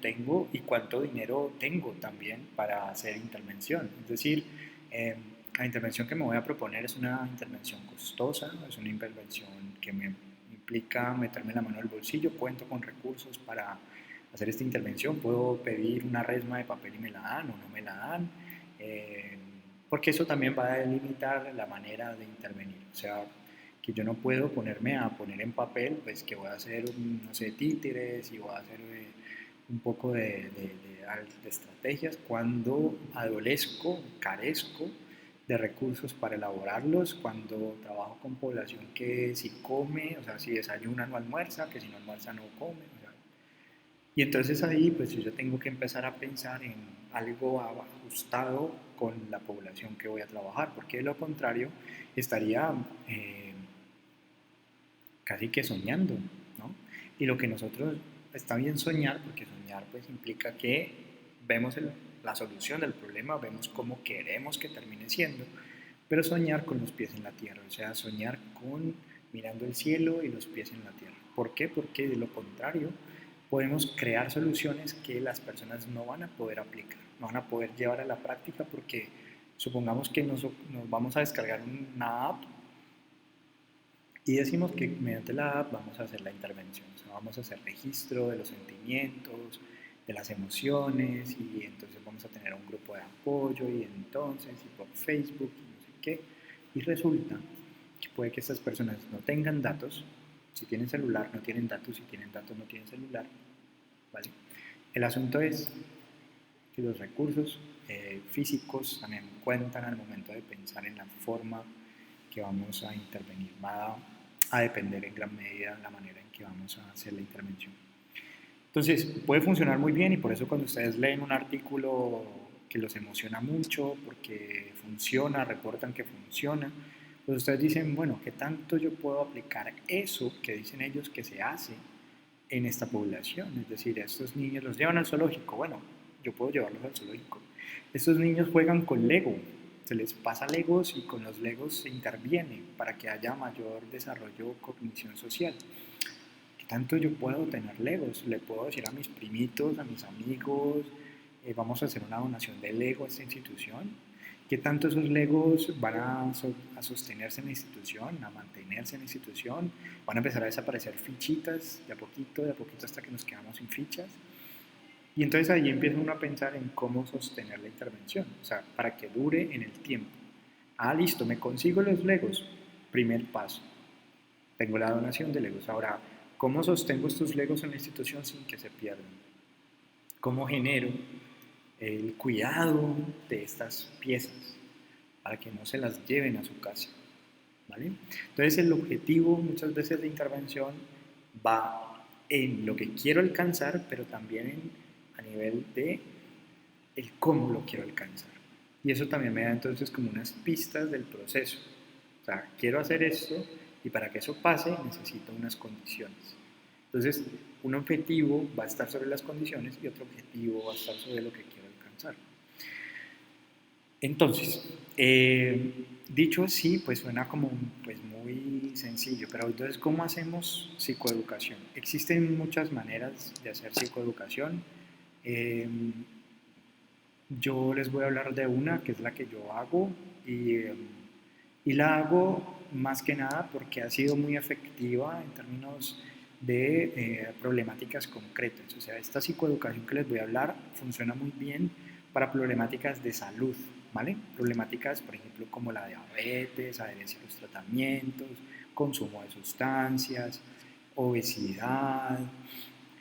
tengo y cuánto dinero tengo también para hacer intervención. Es decir, eh, la intervención que me voy a proponer es una intervención costosa, es una intervención que me implica meterme la mano al bolsillo, cuento con recursos para hacer esta intervención, puedo pedir una resma de papel y me la dan o no me la dan, eh, porque eso también va a delimitar la manera de intervenir. O sea, que yo no puedo ponerme a poner en papel, pues que voy a hacer, no sé, títeres y voy a hacer un poco de estrategias cuando adolezco, carezco de recursos para elaborarlos, cuando trabajo con población que si come, o sea, si desayuna no almuerza, que si no almuerza no come, o sea, y entonces ahí pues yo tengo que empezar a pensar en algo ajustado con la población que voy a trabajar, porque de lo contrario estaría casi que soñando, ¿no? Y lo que nosotros, está bien soñar, porque soñar pues implica que vemos la solución del problema, vemos cómo queremos que termine siendo, pero soñar con los pies en la tierra, o sea, soñar con mirando el cielo y los pies en la tierra. ¿Por qué? Porque de lo contrario podemos crear soluciones que las personas no van a poder aplicar, no van a poder llevar a la práctica porque supongamos que nos vamos a descargar una app y decimos que mediante la app vamos a hacer la intervención, o sea, vamos a hacer registro de los sentimientos, de las emociones, y entonces vamos a tener un grupo de apoyo, y entonces, y por Facebook, y no sé qué. Y resulta que puede que estas personas no tengan datos, si tienen celular no tienen datos, si tienen datos no tienen celular, ¿vale? El asunto es que los recursos físicos también cuentan al momento de pensar en la forma que vamos a intervenir. Va a depender en gran medida la manera en que vamos a hacer la intervención. Entonces, puede funcionar muy bien y por eso cuando ustedes leen un artículo que los emociona mucho, porque funciona, reportan que funciona, pues ustedes dicen, bueno, ¿qué tanto yo puedo aplicar eso que dicen ellos que se hace en esta población? Es decir, a estos niños los llevan al zoológico, bueno, yo puedo llevarlos al zoológico. Estos niños juegan con Lego, se les pasa Legos y con los Legos se interviene para que haya mayor desarrollo cognición social. ¿Qué tanto yo puedo tener Legos? Le puedo decir a mis primitos, a mis amigos, vamos a hacer una donación de Lego a esta institución. ¿Qué tanto esos Legos van a sostenerse en la institución, a mantenerse en la institución? Van a empezar a desaparecer fichitas de a poquito hasta que nos quedamos sin fichas. Y entonces ahí empieza uno a pensar en cómo sostener la intervención, o sea, para que dure en el tiempo. Ah, listo, me consigo los Legos. Primer paso. Tengo la donación de Legos. Ahora, ¿cómo sostengo estos Legos en la institución sin que se pierdan? ¿Cómo genero el cuidado de estas piezas para que no se las lleven a su casa? ¿Vale? Entonces el objetivo muchas veces de intervención va en lo que quiero alcanzar, pero también a nivel de el cómo lo quiero alcanzar. Y eso también me da entonces como unas pistas del proceso. O sea, quiero hacer esto y para que eso pase necesito unas condiciones. Entonces, un objetivo va a estar sobre las condiciones y otro objetivo va a estar sobre lo que quiero alcanzar. Entonces, dicho así, pues suena como pues muy sencillo, pero entonces, ¿cómo hacemos psicoeducación? Existen muchas maneras de hacer psicoeducación. Eh, yo les voy a hablar de una que es la que yo hago y la hago más que nada porque ha sido muy efectiva en términos de problemáticas concretas. O sea, esta psicoeducación que les voy a hablar funciona muy bien para problemáticas de salud, ¿vale? Problemáticas, por ejemplo, como la diabetes, adherencia a los tratamientos, consumo de sustancias, obesidad,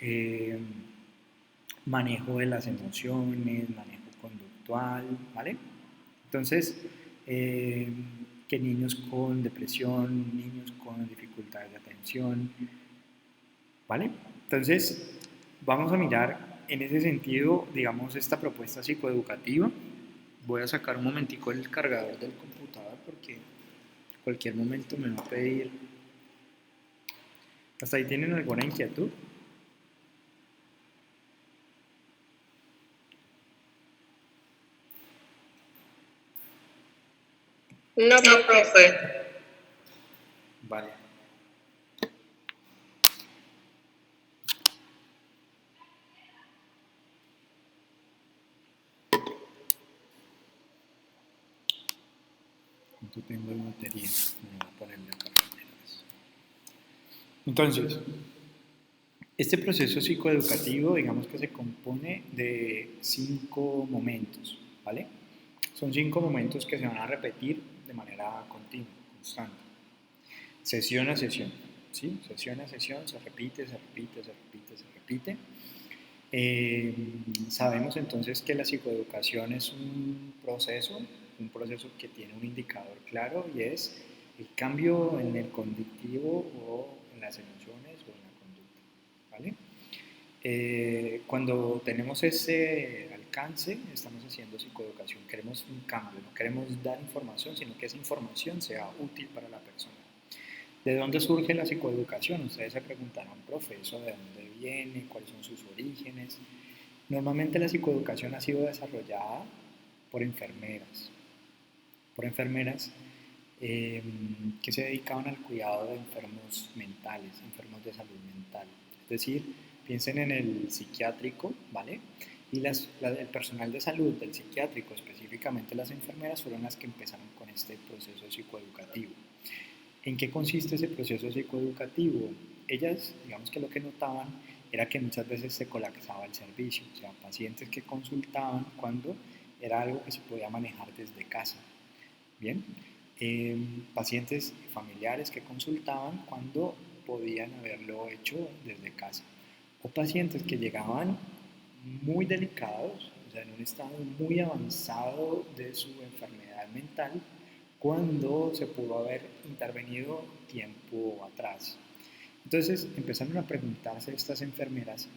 eh, manejo de las emociones, manejo conductual, ¿vale? Entonces, eh, que niños con depresión, niños con dificultades de atención, ¿vale? Entonces, vamos a mirar en ese sentido, digamos, esta propuesta psicoeducativa. Voy a sacar un momentico el cargador del computador porque en cualquier momento me va a pedir. ¿Hasta ahí tienen alguna inquietud? No, profe. Vale. Esto tengo de batería. Me voy a ponerle acá primero. Entonces, este proceso psicoeducativo, digamos que se compone de 5 momentos, ¿vale? Son 5 momentos que se van a repetir de manera continua, constante, sesión a sesión, ¿sí? Sesión a sesión, se repite, se repite, se repite, se repite. Eh, Sabemos entonces que la psicoeducación es un proceso que tiene un indicador claro y es el cambio en el conductivo o en las emociones o en la conducta, ¿vale? Cuando tenemos ese alcance, estamos haciendo psicoeducación, queremos un cambio, no queremos dar información, sino que esa información sea útil para la persona. ¿De dónde surge la psicoeducación? Ustedes se preguntarán, profe, ¿eso de dónde viene? ¿Cuáles son sus orígenes? Normalmente la psicoeducación ha sido desarrollada por enfermeras, por enfermeras que se dedicaban al cuidado de enfermos mentales, enfermos de salud mental. Es decir, piensen en el psiquiátrico, ¿vale? Y el personal de salud del psiquiátrico, específicamente las enfermeras, fueron las que empezaron con este proceso psicoeducativo. ¿En qué consiste ese proceso psicoeducativo? Ellas, digamos que lo que notaban era que muchas veces se colapsaba el servicio, o sea, pacientes que consultaban cuando era algo que se podía manejar desde casa. Bien, pacientes familiares que consultaban cuando podían haberlo hecho desde casa. O pacientes que llegaban muy delicados, o sea, en un estado muy avanzado de su enfermedad mental, cuando se pudo haber intervenido tiempo atrás. Entonces empezaron a preguntarse estas enfermeras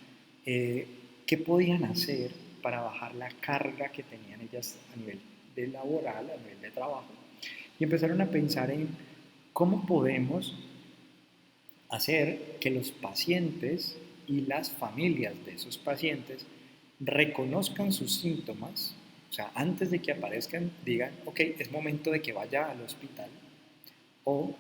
eh, qué podían hacer para bajar la carga que tenían ellas a nivel de laboral, a nivel de trabajo, y empezaron a pensar en cómo podemos hacer que los pacientes y las familias de esos pacientes reconozcan sus síntomas, o sea, antes de que aparezcan, digan, ok, es momento de que vaya al hospital, o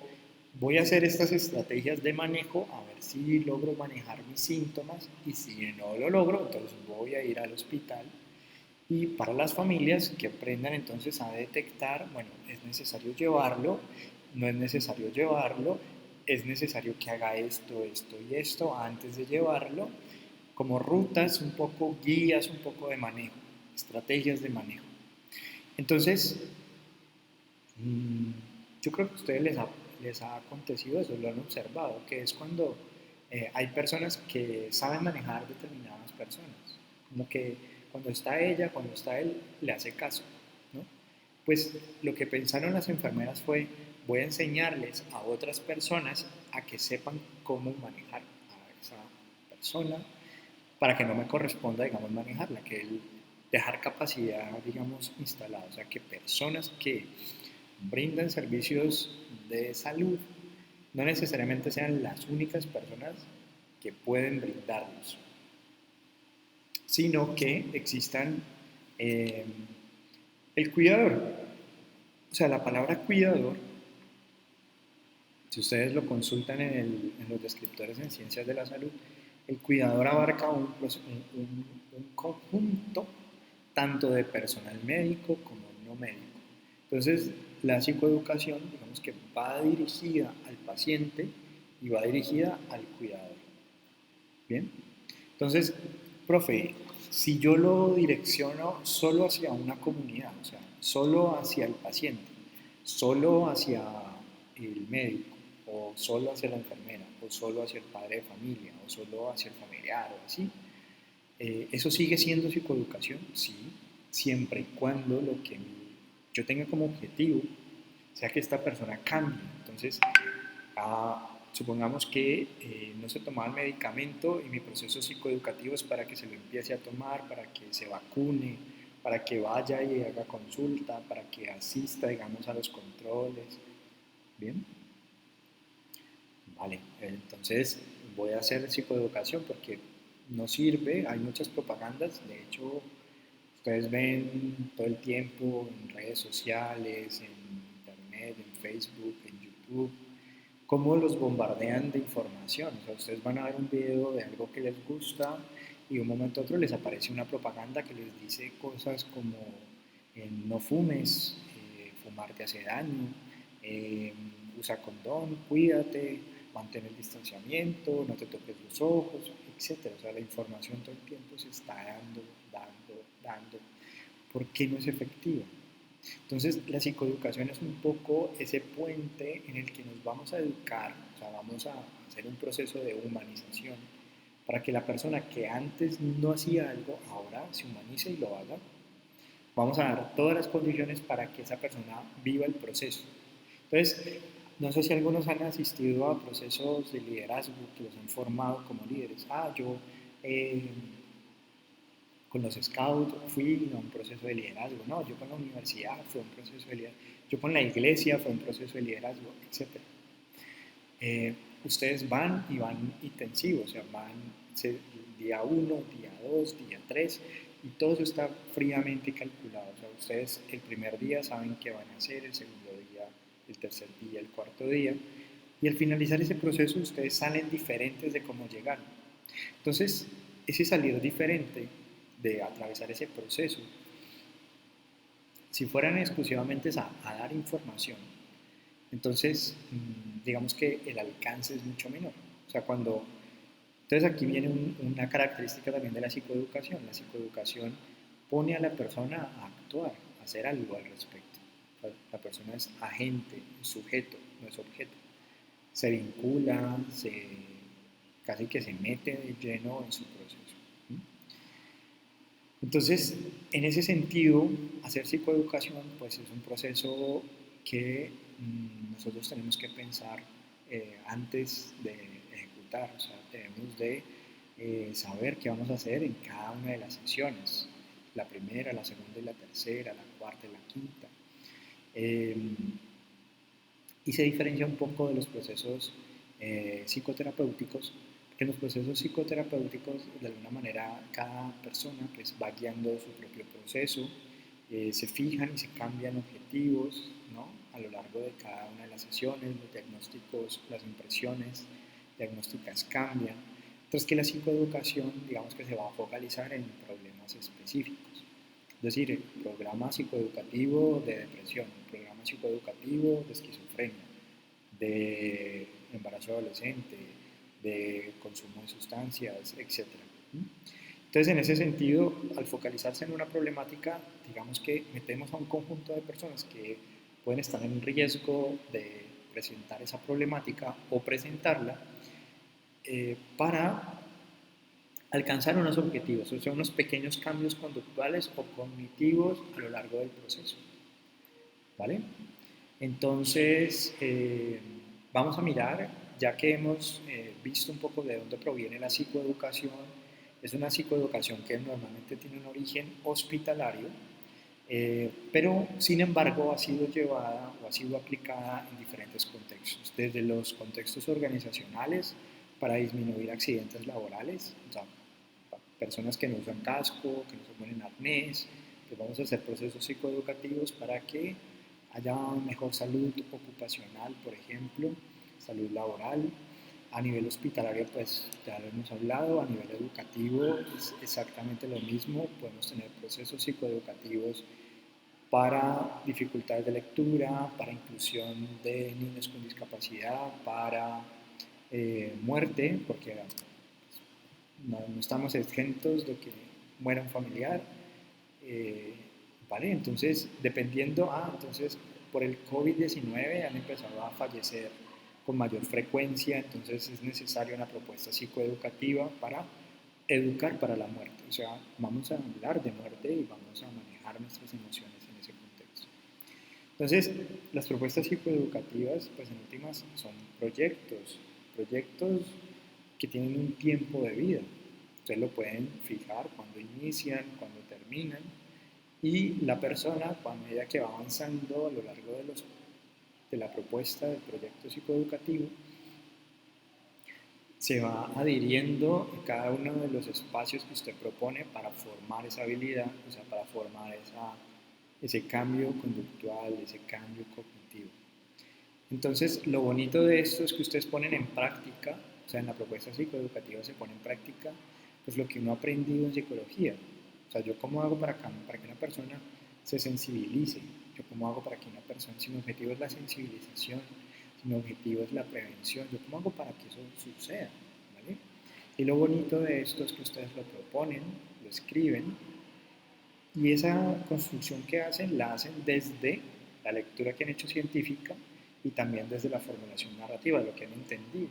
voy a hacer estas estrategias de manejo a ver si logro manejar mis síntomas y si no lo logro, entonces voy a ir al hospital. Y para las familias que aprendan entonces a detectar, bueno, es necesario llevarlo, no es necesario llevarlo, es necesario que haga esto, esto y esto antes de llevarlo, como rutas, un poco guías, un poco de manejo, estrategias de manejo. Entonces, yo creo que a ustedes les ha acontecido eso, lo han observado, que es cuando hay personas que saben manejar determinadas personas, como que cuando está ella, cuando está él, le hace caso, ¿no? Pues lo que pensaron las enfermeras fue, voy a enseñarles a otras personas a que sepan cómo manejar a esa persona para que no me corresponda, digamos, manejarla, que el dejar capacidad, digamos, instalada, o sea, que personas que brindan servicios de salud no necesariamente sean las únicas personas que pueden brindarlos, sino que existan eh, el cuidador. O sea, la palabra cuidador, si ustedes lo consultan en los descriptores en ciencias de la salud, el cuidador abarca un conjunto tanto de personal médico como no médico. Entonces, la psicoeducación, digamos que va dirigida al paciente y va dirigida al cuidador. Bien, entonces, profe, si yo lo direcciono solo hacia una comunidad, o sea, solo hacia el paciente, solo hacia el médico, o solo hacia la enfermera, o solo hacia el padre de familia, o solo hacia el familiar, o así, ¿eso sigue siendo psicoeducación? Sí, siempre y cuando lo que yo tenga como objetivo sea que esta persona cambie. Entonces, supongamos que no se tomaba el medicamento y mi proceso psicoeducativo es para que se lo empiece a tomar, para que se vacune, para que vaya y haga consulta, para que asista, digamos, a los controles. Bien, vale, entonces voy a hacer psicoeducación porque no sirve, hay muchas propagandas, de hecho, ustedes ven todo el tiempo en redes sociales, en internet, en Facebook, en YouTube, cómo los bombardean de información. O sea, ustedes van a ver un video de algo que les gusta y de un momento a otro les aparece una propaganda que les dice cosas como no fumes, fumar te hace daño, eh, usa condón, cuídate, mantén el distanciamiento, no te toques los ojos, etcétera. O sea, la información todo el tiempo se está dando. ¿Por qué no es efectiva? Entonces, la psicoeducación es un poco ese puente en el que nos vamos a educar, o sea, vamos a hacer un proceso de humanización para que la persona que antes no hacía algo, ahora se humanice y lo haga. Vamos a dar todas las condiciones para que esa persona viva el proceso. Entonces, no sé si algunos han asistido a procesos de liderazgo que los han formado como líderes. Yo eh, con los scouts fui a un proceso de liderazgo, no, yo con la universidad fue un proceso de liderazgo, yo con la iglesia fue un proceso de liderazgo, etc. Ustedes van y van intensivos, o sea, van día 1, día 2, día 3, y todo eso está fríamente calculado. O sea, ustedes el primer día saben qué van a hacer, el segundo día, el tercer día, el cuarto día, y al finalizar ese proceso ustedes salen diferentes de cómo llegaron. Entonces, ese salir diferente de atravesar ese proceso, si fueran exclusivamente a dar información, entonces digamos que el alcance es mucho menor. O sea, entonces aquí viene una característica también de la psicoeducación. La psicoeducación pone a la persona a actuar, a hacer algo al respecto. La persona es agente, sujeto, no es objeto. Se vincula, casi que se mete de lleno en su proceso. Entonces, en ese sentido, hacer psicoeducación pues es un proceso que nosotros tenemos que pensar antes de ejecutar. O sea, debemos de saber qué vamos a hacer en cada una de las sesiones, la primera, la segunda y la tercera, la cuarta y la quinta. Eh, y se diferencia un poco de los procesos psicoterapéuticos, que en los procesos psicoterapéuticos, de alguna manera, cada persona pues, va guiando su propio proceso, se fijan y se cambian objetivos, ¿no? A lo largo de cada una de las sesiones, los diagnósticos, las impresiones diagnósticas cambian, mientras que la psicoeducación, digamos que se va a focalizar en problemas específicos. Es decir, el programa psicoeducativo de depresión, el programa psicoeducativo de esquizofrenia, de embarazo adolescente, de consumo de sustancias, etcétera. Entonces, en ese sentido, al focalizarse en una problemática, digamos que metemos a un conjunto de personas que pueden estar en riesgo de presentar esa problemática o presentarla para alcanzar unos objetivos, o sea, unos pequeños cambios conductuales o cognitivos a lo largo del proceso. ¿Vale? Entonces, vamos a mirar, ya que hemos visto un poco de dónde proviene la psicoeducación, es una psicoeducación que normalmente tiene un origen hospitalario, pero sin embargo ha sido llevada o ha sido aplicada en diferentes contextos, desde los contextos organizacionales para disminuir accidentes laborales, o sea, personas que no usan casco, que no se ponen arnés, pues vamos a hacer procesos psicoeducativos para que haya mejor salud ocupacional, por ejemplo, salud laboral. A nivel hospitalario, pues ya lo hemos hablado, a nivel educativo es exactamente lo mismo, podemos tener procesos psicoeducativos para dificultades de lectura, para inclusión de niños con discapacidad, para muerte, porque no estamos exentos de que muera un familiar, ¿vale? Entonces, entonces por el COVID-19 han empezado a fallecer con mayor frecuencia, entonces es necesaria una propuesta psicoeducativa para educar para la muerte. O sea, vamos a hablar de muerte y vamos a manejar nuestras emociones en ese contexto. Entonces, las propuestas psicoeducativas, pues en últimas, son proyectos que tienen un tiempo de vida. Ustedes lo pueden fijar cuando inician, cuando terminan, y la persona, a medida que va avanzando a lo largo de la propuesta del proyecto psicoeducativo, se va adhiriendo en cada uno de los espacios que usted propone para formar esa habilidad, o sea, para formar ese cambio conductual, ese cambio cognitivo. Entonces, lo bonito de esto es que ustedes ponen en práctica, o sea, en la propuesta psicoeducativa se pone en práctica, pues lo que uno ha aprendido en psicología. O sea, yo cómo hago para que una persona se sensibilice, yo cómo hago para que una persona, si mi objetivo es la sensibilización, si mi objetivo es la prevención, yo cómo hago para que eso suceda, ¿vale? Y lo bonito de esto es que ustedes lo proponen, lo escriben, y esa construcción que hacen, la hacen desde la lectura que han hecho científica y también desde la formulación narrativa, de lo que han entendido,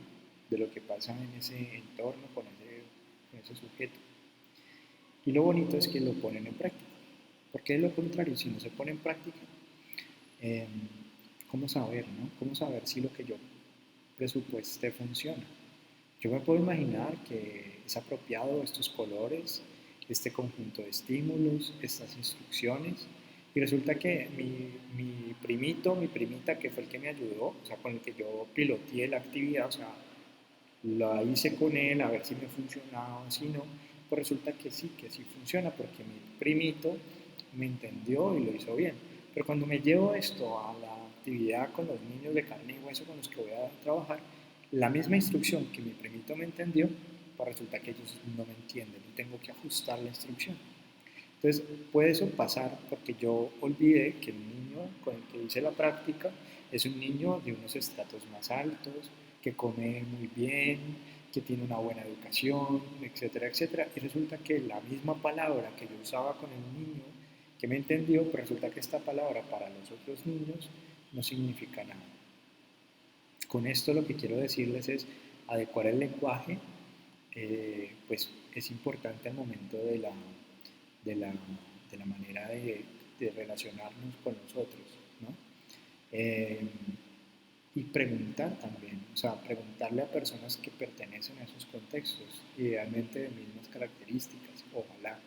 de lo que pasa en ese entorno con ese sujeto. Y lo bonito es que lo ponen en práctica. Porque de lo contrario, si no se pone en práctica, eh, ¿cómo saber, no? ¿Cómo saber si lo que yo presupueste funciona? Yo me puedo imaginar que es apropiado estos colores, este conjunto de estímulos, estas instrucciones, y resulta que mi primito, mi primita, que fue el que me ayudó, o sea, con el que yo piloteé la actividad, o sea, la hice con él a ver si me funcionaba, si no, pues resulta que sí funciona, porque mi primito me entendió y lo hizo bien. Pero cuando me llevo esto a la actividad con los niños de carne y hueso con los que voy a trabajar, la misma instrucción que mi primito me entendió, pues resulta que ellos no me entienden y tengo que ajustar la instrucción. Entonces, puede eso pasar porque yo olvidé que el niño con el que hice la práctica es un niño de unos estratos más altos, que come muy bien, que tiene una buena educación, etcétera, etcétera. Y resulta que la misma palabra que yo usaba con el niño que me entendió, pues resulta que esta palabra para los otros niños no significa nada. Con esto lo que quiero decirles es adecuar el lenguaje, pues es importante al momento de la, de la manera de relacionarnos con nosotros, ¿no? Eh, y preguntar también, o sea, preguntarle a personas que pertenecen a esos contextos, idealmente de mismas características, ojalá,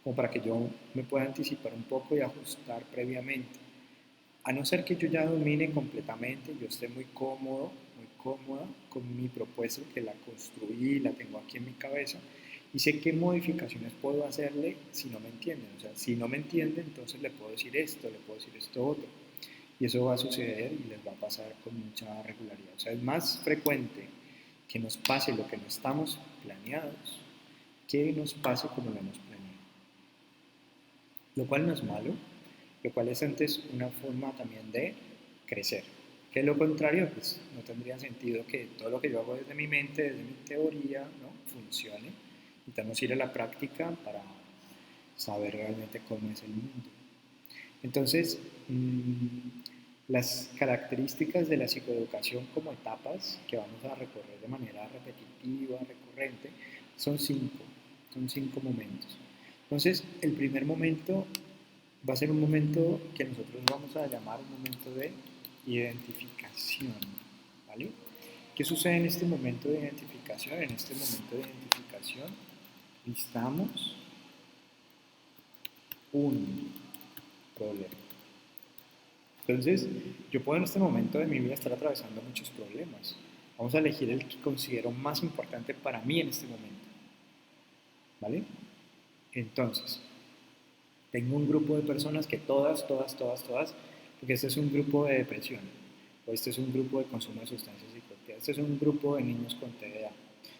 como para que yo me pueda anticipar un poco y ajustar previamente. A no ser que yo ya domine completamente, yo esté muy cómodo, muy cómoda con mi propuesta, que la construí, la tengo aquí en mi cabeza, y sé qué modificaciones puedo hacerle si no me entienden. O sea, si no me entienden, entonces le puedo decir esto, le puedo decir esto otro. Y eso va a suceder y les va a pasar con mucha regularidad. O sea, es más frecuente que nos pase lo que no estamos planeados que nos pase como lo hemos planeado. Lo cual no es malo, lo cual es antes una forma también de crecer. Que lo contrario, pues no tendría sentido que todo lo que yo hago desde mi mente, desde mi teoría, ¿no? Funcione. Necesitamos ir a la práctica para saber realmente cómo es el mundo. Entonces, las características de la psicoeducación como etapas que vamos a recorrer de manera repetitiva, recurrente, son son cinco momentos. Entonces, el primer momento va a ser un momento que nosotros vamos a llamar un momento de identificación, ¿vale? ¿Qué sucede en este momento de identificación? En este momento de identificación listamos un problema. Entonces, yo puedo en este momento de mi vida estar atravesando muchos problemas. Vamos a elegir el que considero más importante para mí en este momento, ¿vale? Entonces, tengo un grupo de personas que todas, porque este es un grupo de depresión, o este es un grupo de consumo de sustancias psicoactivas, este es un grupo de niños con TDA,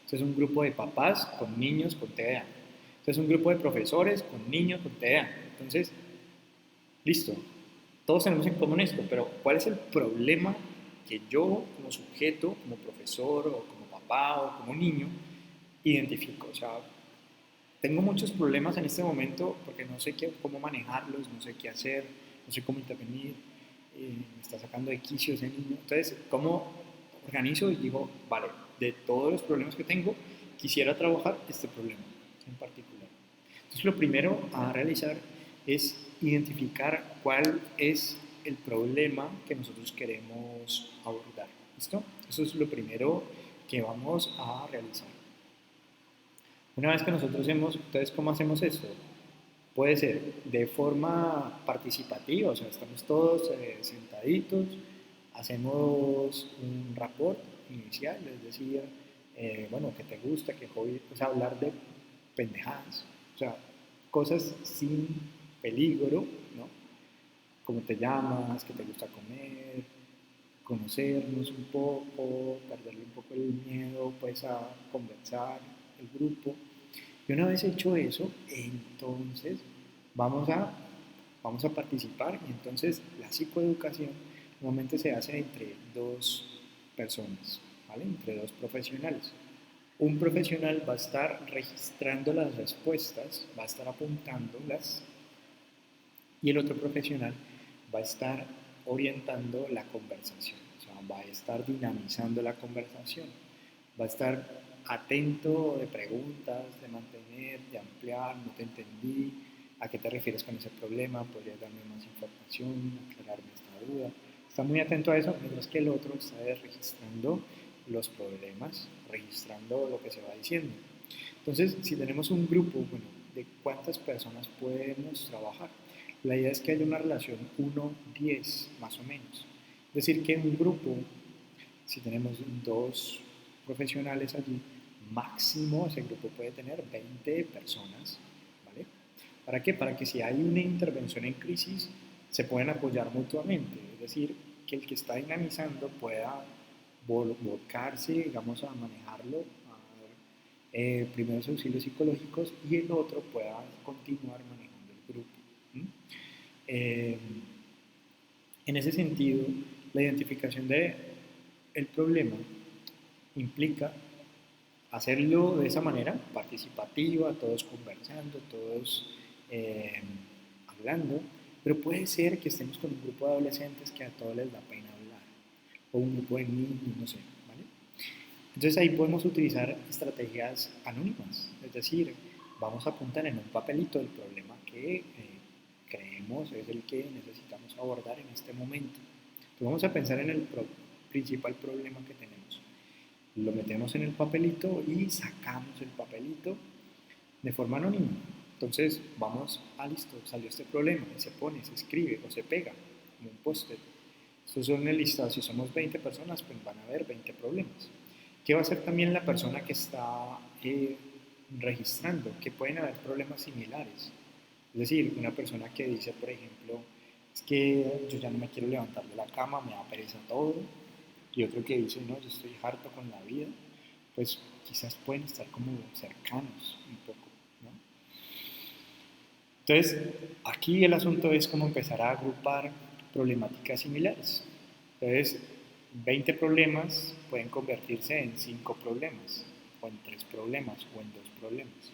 este es un grupo de papás con niños con TDA, este es un grupo de profesores con niños con TDA. Entonces, listo, todos tenemos en común esto, pero ¿cuál es el problema que yo como sujeto, como profesor o como papá o como niño identifico? O sea, tengo muchos problemas en este momento porque no sé cómo manejarlos, no sé qué hacer, no sé cómo intervenir, me está sacando de quicio ese niño. Entonces, ¿cómo organizo y digo, vale, de todos los problemas que tengo, quisiera trabajar este problema en particular? Entonces, lo primero a realizar es identificar cuál es el problema que nosotros queremos abordar. ¿Listo? Eso es lo primero que vamos a realizar. Una vez que nosotros hemos, entonces, ¿cómo hacemos esto? Puede ser de forma participativa, o sea, estamos todos sentaditos, hacemos un rapport inicial, es decir, bueno, ¿qué te gusta? ¿Qué hobby? Pues hablar de pendejadas, o sea, cosas sin peligro, ¿no? ¿Cómo te llamas? ¿Qué te gusta comer? Conocernos un poco, perderle un poco el miedo, pues a conversar, el grupo. Y una vez hecho eso, entonces vamos a vamos a participar y entonces la psicoeducación normalmente se hace entre dos personas, ¿vale? Entre dos profesionales. Un profesional va a estar registrando las respuestas, va a estar apuntándolas y el otro profesional va a estar orientando la conversación, o sea, va a estar dinamizando la conversación, va a estar atento de preguntas, de mantener, de ampliar, no te entendí, a qué te refieres con ese problema, podrías darme más información, aclararme esta duda. Está muy atento a eso, mientras que el otro está registrando los problemas, registrando lo que se va diciendo. Entonces, si tenemos un grupo, bueno, ¿de cuántas personas podemos trabajar? La idea es que haya una relación 1:10, más o menos. Es decir, que en un grupo, si tenemos dos profesionales allí, máximo ese grupo puede tener 20 personas, ¿vale? ¿Para qué? Para que si hay una intervención en crisis, se puedan apoyar mutuamente. Es decir, que el que está dinamizando pueda volcarse, digamos, a manejarlo, a dar primeros auxilios psicológicos y el otro pueda continuar manejando el grupo. ¿Mm? Eh, en ese sentido, la identificación del problema implica hacerlo de esa manera, participativa, todos conversando, todos eh, hablando, pero puede ser que estemos con un grupo de adolescentes que a todos les da pena hablar, o un grupo de niños, no sé, ¿vale? Entonces ahí podemos utilizar estrategias anónimas, es decir, vamos a apuntar en un papelito el problema que creemos es el que necesitamos abordar en este momento. Entonces vamos a pensar en el principal problema que tenemos. Lo metemos en el papelito y sacamos el papelito de forma anónima. Entonces vamos, listo, salió este problema, y se pone, se escribe o se pega como un póster. Estos son el listado, si somos 20 personas, pues van a haber 20 problemas. ¿Qué va a hacer también la persona que está registrando? Que pueden haber problemas similares. Es decir, una persona que dice, por ejemplo, es que yo ya no me quiero levantar de la cama, me da pereza todo, y otro que dice, no, yo estoy harto con la vida, pues quizás pueden estar como cercanos un poco, ¿no? Entonces, aquí el asunto es como empezar a agrupar problemáticas similares. Entonces, 20 problemas pueden convertirse en 5 problemas, o en 3 problemas, o en 2 problemas,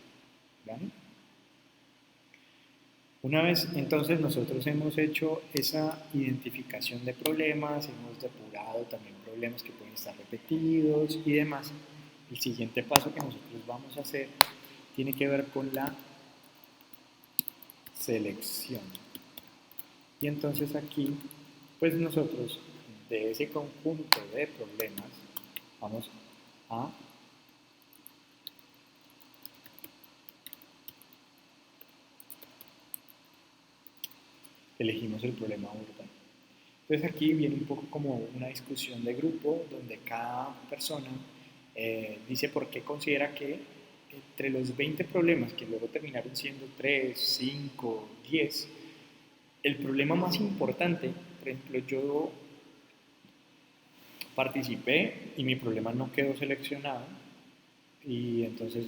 ¿vale? Una vez entonces nosotros hemos hecho esa identificación de problemas, hemos depurado también problemas que pueden estar repetidos y demás, el siguiente paso que nosotros vamos a hacer tiene que ver con la selección. Y entonces aquí, pues nosotros de ese conjunto de problemas vamos a elegimos el problema abordar. Entonces aquí viene un poco como una discusión de grupo donde cada persona dice por qué considera que entre los 20 problemas que luego terminaron siendo 3, 5, 10, el problema más importante, por ejemplo, yo participé y mi problema no quedó seleccionado y entonces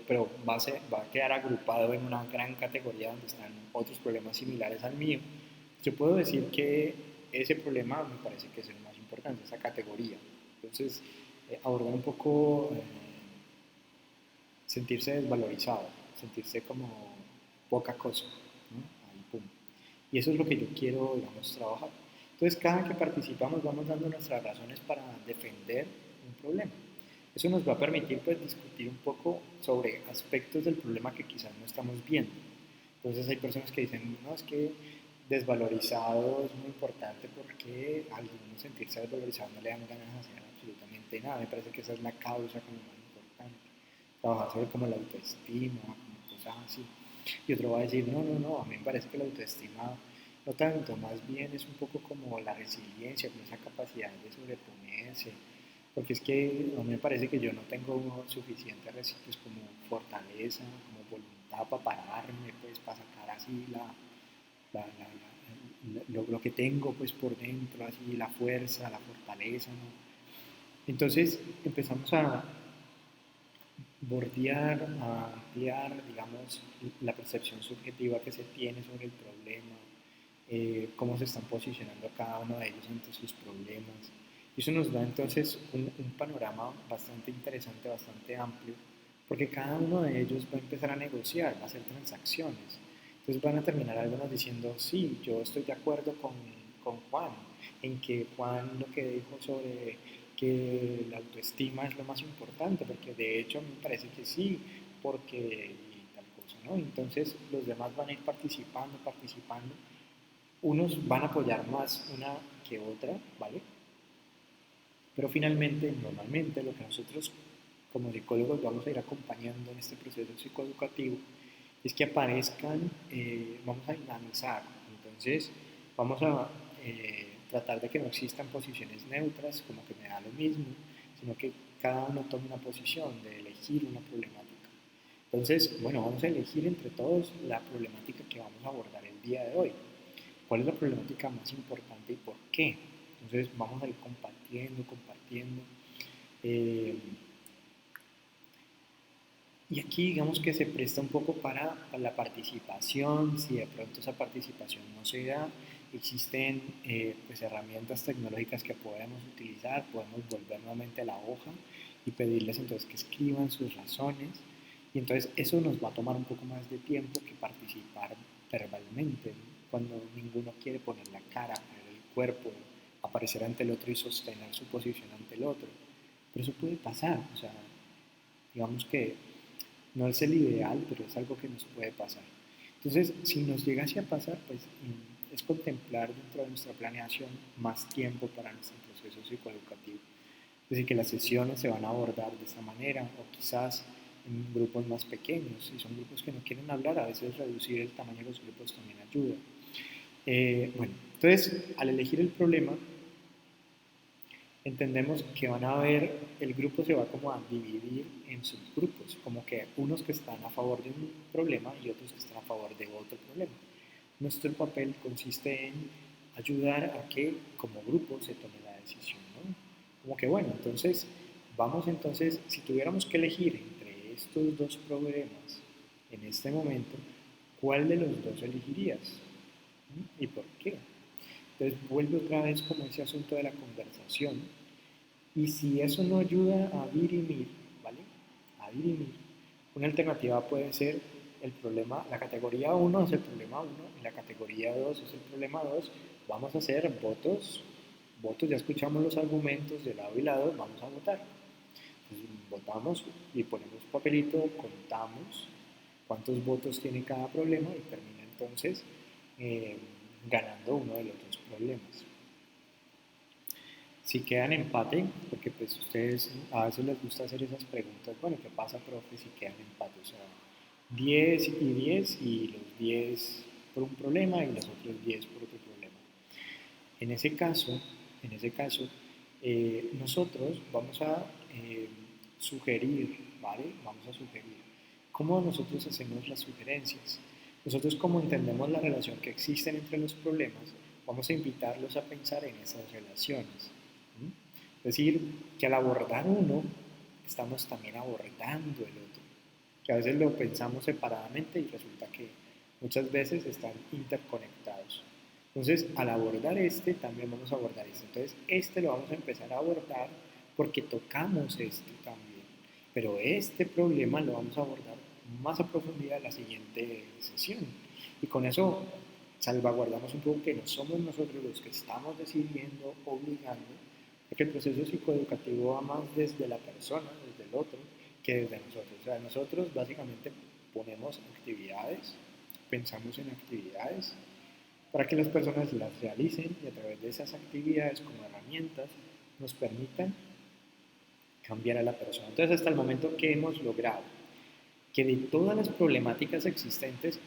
pero va a quedar agrupado en una gran categoría donde están otros problemas similares al mío. Yo puedo decir que ese problema me parece que es el más importante, esa categoría. Entonces, abordar un poco sentirse desvalorizado, sentirse como poca cosa, ¿no? Ahí, pum. Y eso es lo que yo quiero, digamos, trabajar. Entonces, cada que participamos vamos dando nuestras razones para defender un problema. Eso nos va a permitir pues, discutir un poco sobre aspectos del problema que quizás no estamos viendo. Entonces hay personas que dicen, no, es que desvalorizado es muy importante porque al uno sentirse desvalorizado no le dan ganas de hacer absolutamente nada. Me parece que esa es la causa como más importante. Trabajar sobre como la autoestima, como cosas así. Y otro va a decir, no, no, no, a mí me parece que la autoestima no tanto, más bien es un poco como la resiliencia, como esa capacidad de sobreponerse, porque es que a mí me parece que yo no tengo suficiente pues, como fortaleza, como voluntad para pararme, pues para sacar así lo que tengo pues por dentro, así la fuerza, la fortaleza, ¿no? Entonces empezamos a bordear, a ampliar, digamos, la percepción subjetiva que se tiene sobre el problema, cómo se están posicionando cada uno de ellos ante sus problemas. Y eso nos da entonces un panorama bastante interesante, bastante amplio, porque cada uno de ellos va a empezar a negociar, va a hacer transacciones. Entonces van a terminar algunos diciendo, sí, yo estoy de acuerdo con Juan, en que Juan lo que dijo sobre que la autoestima es lo más importante, porque de hecho a mí me parece que sí, porque y tal cosa, ¿no? Entonces los demás van a ir participando, participando, unos van a apoyar más una que otra, ¿vale? Pero finalmente, normalmente, lo que nosotros como psicólogos vamos a ir acompañando en este proceso psicoeducativo es que aparezcan, vamos a dinamizar, entonces vamos a tratar de que no existan posiciones neutras, como que me da lo mismo, sino que cada uno tome una posición de elegir una problemática. Entonces, bueno, vamos a elegir entre todos la problemática que vamos a abordar el día de hoy. ¿Cuál es la problemática más importante y por qué? Entonces vamos a ir compartiendo, compartiendo. Eh, y aquí digamos que se presta un poco para la participación, si de pronto esa participación no se da, existen pues herramientas tecnológicas que podemos utilizar, podemos volver nuevamente a la hoja y pedirles entonces que escriban sus razones y entonces eso nos va a tomar un poco más de tiempo que participar verbalmente, ¿no? Cuando ninguno quiere poner la cara, poner el cuerpo, aparecer ante el otro y sostener su posición ante el otro. Pero eso puede pasar, o sea, digamos que no es el ideal, pero es algo que nos puede pasar. Entonces, si nos llegase a pasar, pues es contemplar dentro de nuestra planeación más tiempo para nuestro proceso psicoeducativo. Es decir, que las sesiones se van a abordar de esta manera o quizás en grupos más pequeños. Si son grupos que no quieren hablar, a veces reducir el tamaño de los grupos también ayuda. Bueno, entonces, al elegir el problema, entendemos que van a haber, el grupo se va como a dividir en subgrupos, como que unos que están a favor de un problema y otros que están a favor de otro problema. Nuestro papel consiste en ayudar a que como grupo se tome la decisión, ¿no? Como que bueno, entonces, vamos entonces, si tuviéramos que elegir entre estos dos problemas en este momento, ¿cuál de los dos elegirías? ¿Y por qué? Entonces vuelve otra vez como ese asunto de la conversación. Y si eso no ayuda a dirimir, ¿vale? A dirimir, una alternativa puede ser el problema, la categoría uno es el problema uno y la categoría 2 es el problema 2. Vamos a hacer votos, votos, ya escuchamos los argumentos de lado y lado, vamos a votar. Entonces, votamos y ponemos papelito, contamos cuántos votos tiene cada problema y termina entonces eh, ganando uno de los dos problemas. Si quedan empate, porque pues ustedes a veces les gusta hacer esas preguntas, bueno, ¿qué pasa, profe, si quedan empate? O sea, 10 y 10 y los 10 por un problema y los otros 10 por otro problema. En ese caso, nosotros vamos a sugerir, ¿vale? Vamos a sugerir. ¿Cómo nosotros hacemos las sugerencias? Nosotros, como entendemos la relación que existe entre los problemas, vamos a invitarlos a pensar en esas relaciones. ¿Sí? Es decir, que al abordar uno, estamos también abordando el otro. Que a veces lo pensamos separadamente y resulta que muchas veces están interconectados. Entonces, al abordar este, también vamos a abordar este. Entonces, este lo vamos a empezar a abordar porque tocamos este también. Pero este problema lo vamos a abordar más a profundidad en la siguiente sesión. Y con eso salvaguardamos un poco que no somos nosotros los que estamos decidiendo, obligando, porque el proceso psicoeducativo va más desde la persona, desde el otro, que desde nosotros. O sea, nosotros básicamente ponemos actividades, pensamos en actividades para que las personas las realicen y a través de esas actividades como herramientas nos permitan cambiar a la persona. Entonces, hasta el momento que hemos logrado que de todas las problemáticas existentes,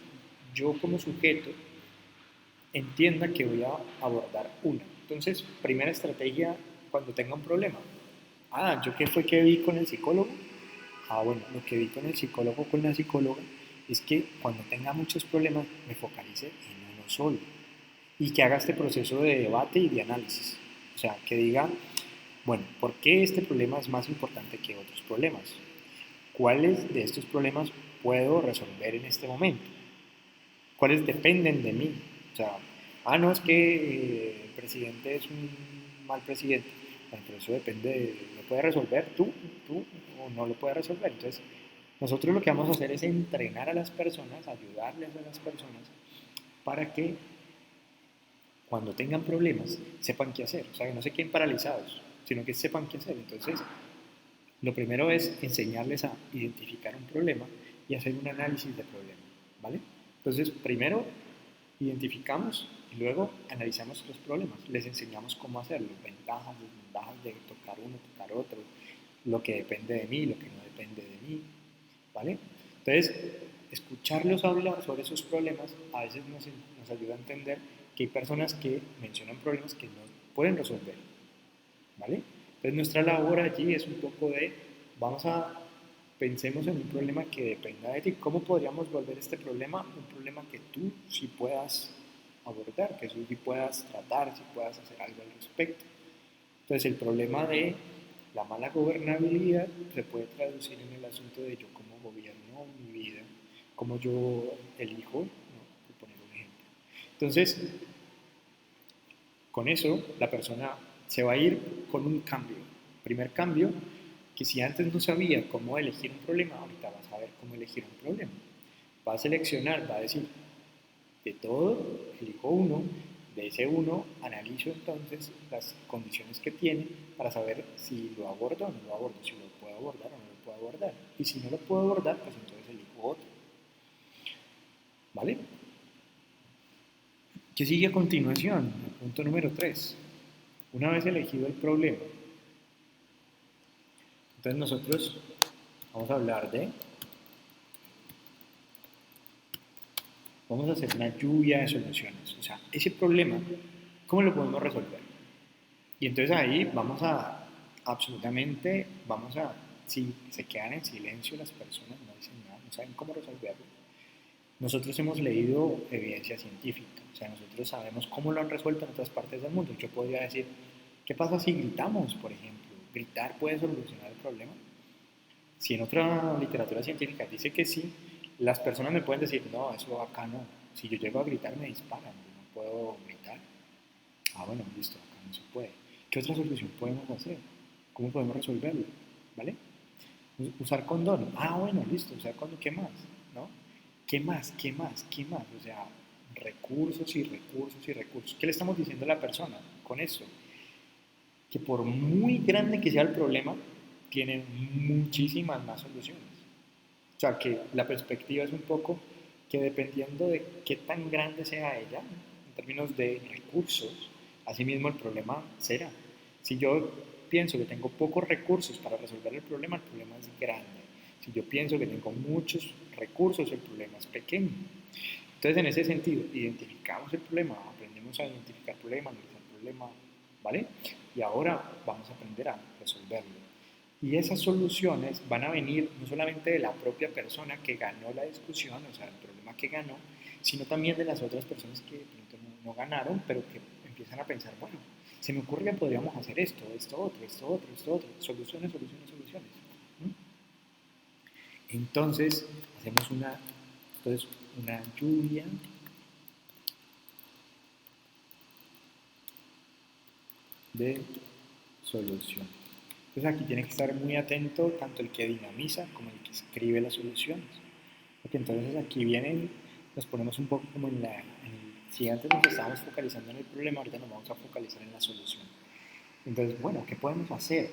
yo como sujeto entienda que voy a abordar una. Entonces, primera estrategia cuando tenga un problema. Ah, ¿yo qué fue que vi con el psicólogo? Ah, bueno, lo que vi con el psicólogo, con la psicóloga, es que cuando tenga muchos problemas me focalice en uno solo y que haga este proceso de debate y de análisis. O sea, que diga, bueno, ¿por qué este problema es más importante que otros problemas? ¿Cuáles de estos problemas puedo resolver en este momento? ¿Cuáles dependen de mí? O sea, Ah, no, es que el presidente es un mal presidente. Bueno, pero eso depende, ¿lo puede resolver tú o no lo puede resolver? Entonces, nosotros lo que vamos a hacer es entrenar a las personas, ayudarles a las personas para que cuando tengan problemas sepan qué hacer. O sea, que no se queden paralizados, sino que sepan qué hacer. Entonces, lo primero es enseñarles a identificar un problema y hacer un análisis de problema, ¿vale? Entonces, primero identificamos y luego analizamos los problemas. Les enseñamos cómo hacerlo, ventajas, desventajas de tocar uno, tocar otro, lo que depende de mí, lo que no depende de mí, ¿vale? Entonces, escucharlos hablar sobre esos problemas a veces nos ayuda a entender que hay personas que mencionan problemas que no pueden resolver, ¿vale? Entonces nuestra labor allí es un poco de, vamos a, pensemos en un problema que dependa de ti. ¿Cómo podríamos volver este problema un problema que tú sí puedas abordar, que tú sí puedas tratar, si puedas hacer algo al respecto? Entonces el problema de la mala gobernabilidad se puede traducir en el asunto de yo cómo gobierno mi vida, cómo yo elijo, ¿no? Por poner un ejemplo. Entonces, con eso, la persona se va a ir con un cambio. Primer cambio, que si antes no sabía cómo elegir un problema, ahorita vas a saber cómo elegir un problema. Va a seleccionar, va a decir, de todo, elijo uno, de ese uno analizo entonces las condiciones que tiene para saber si lo abordo o no lo abordo, si lo puedo abordar o no lo puedo abordar. Y si no lo puedo abordar, pues entonces elijo otro. ¿Vale? ¿Qué sigue a continuación? El punto número 3. Una vez elegido el problema, entonces nosotros vamos a hablar de, vamos a hacer una lluvia de soluciones. O sea, ese problema, ¿cómo lo podemos resolver? Y entonces ahí vamos a, absolutamente, vamos a, si se quedan en silencio las personas, no dicen nada, no saben cómo resolverlo. Nosotros hemos leído evidencia científica, o sea, nosotros sabemos cómo lo han resuelto en otras partes del mundo. Yo podría decir, ¿qué pasa si gritamos, por ejemplo? ¿Gritar puede solucionar el problema? Si en otra literatura científica dice que sí, las personas me pueden decir, no, eso acá no. Si yo llego a gritar, me disparan, yo no puedo gritar. Ah, bueno, listo, acá no se puede. ¿Qué otra solución podemos hacer? ¿Cómo podemos resolverlo? ¿Vale? Usar condón. Ah, bueno, listo, usar condón. ¿Qué más? ¿No? ¿Qué más? ¿Qué más? ¿Qué más? O sea, recursos y recursos y recursos. ¿Qué le estamos diciendo a la persona con eso? Que por muy grande que sea el problema, tiene muchísimas más soluciones. O sea, que la perspectiva es un poco que dependiendo de qué tan grande sea ella, en términos de recursos, asimismo el problema será. Si yo pienso que tengo pocos recursos para resolver el problema es grande. Si yo pienso que tengo muchos recursos, el problema es pequeño. Entonces, en ese sentido, identificamos el problema, aprendemos a identificar el problema, analizar el problema, ¿vale? Y ahora vamos a aprender a resolverlo. Y esas soluciones van a venir no solamente de la propia persona que ganó la discusión, o sea, el problema que ganó, sino también de las otras personas que de pronto no ganaron, pero que empiezan a pensar, bueno, se me ocurre que podríamos hacer esto, esto otro, esto otro, esto otro, soluciones, soluciones, soluciones. Entonces, hacemos una lluvia de soluciones. Entonces aquí tiene que estar muy atento tanto el que dinamiza como el que escribe las soluciones. Porque entonces aquí vienen, nos ponemos un poco como si antes nos estábamos focalizando en el problema, ahorita nos vamos a focalizar en la solución. Entonces, bueno, ¿qué podemos hacer?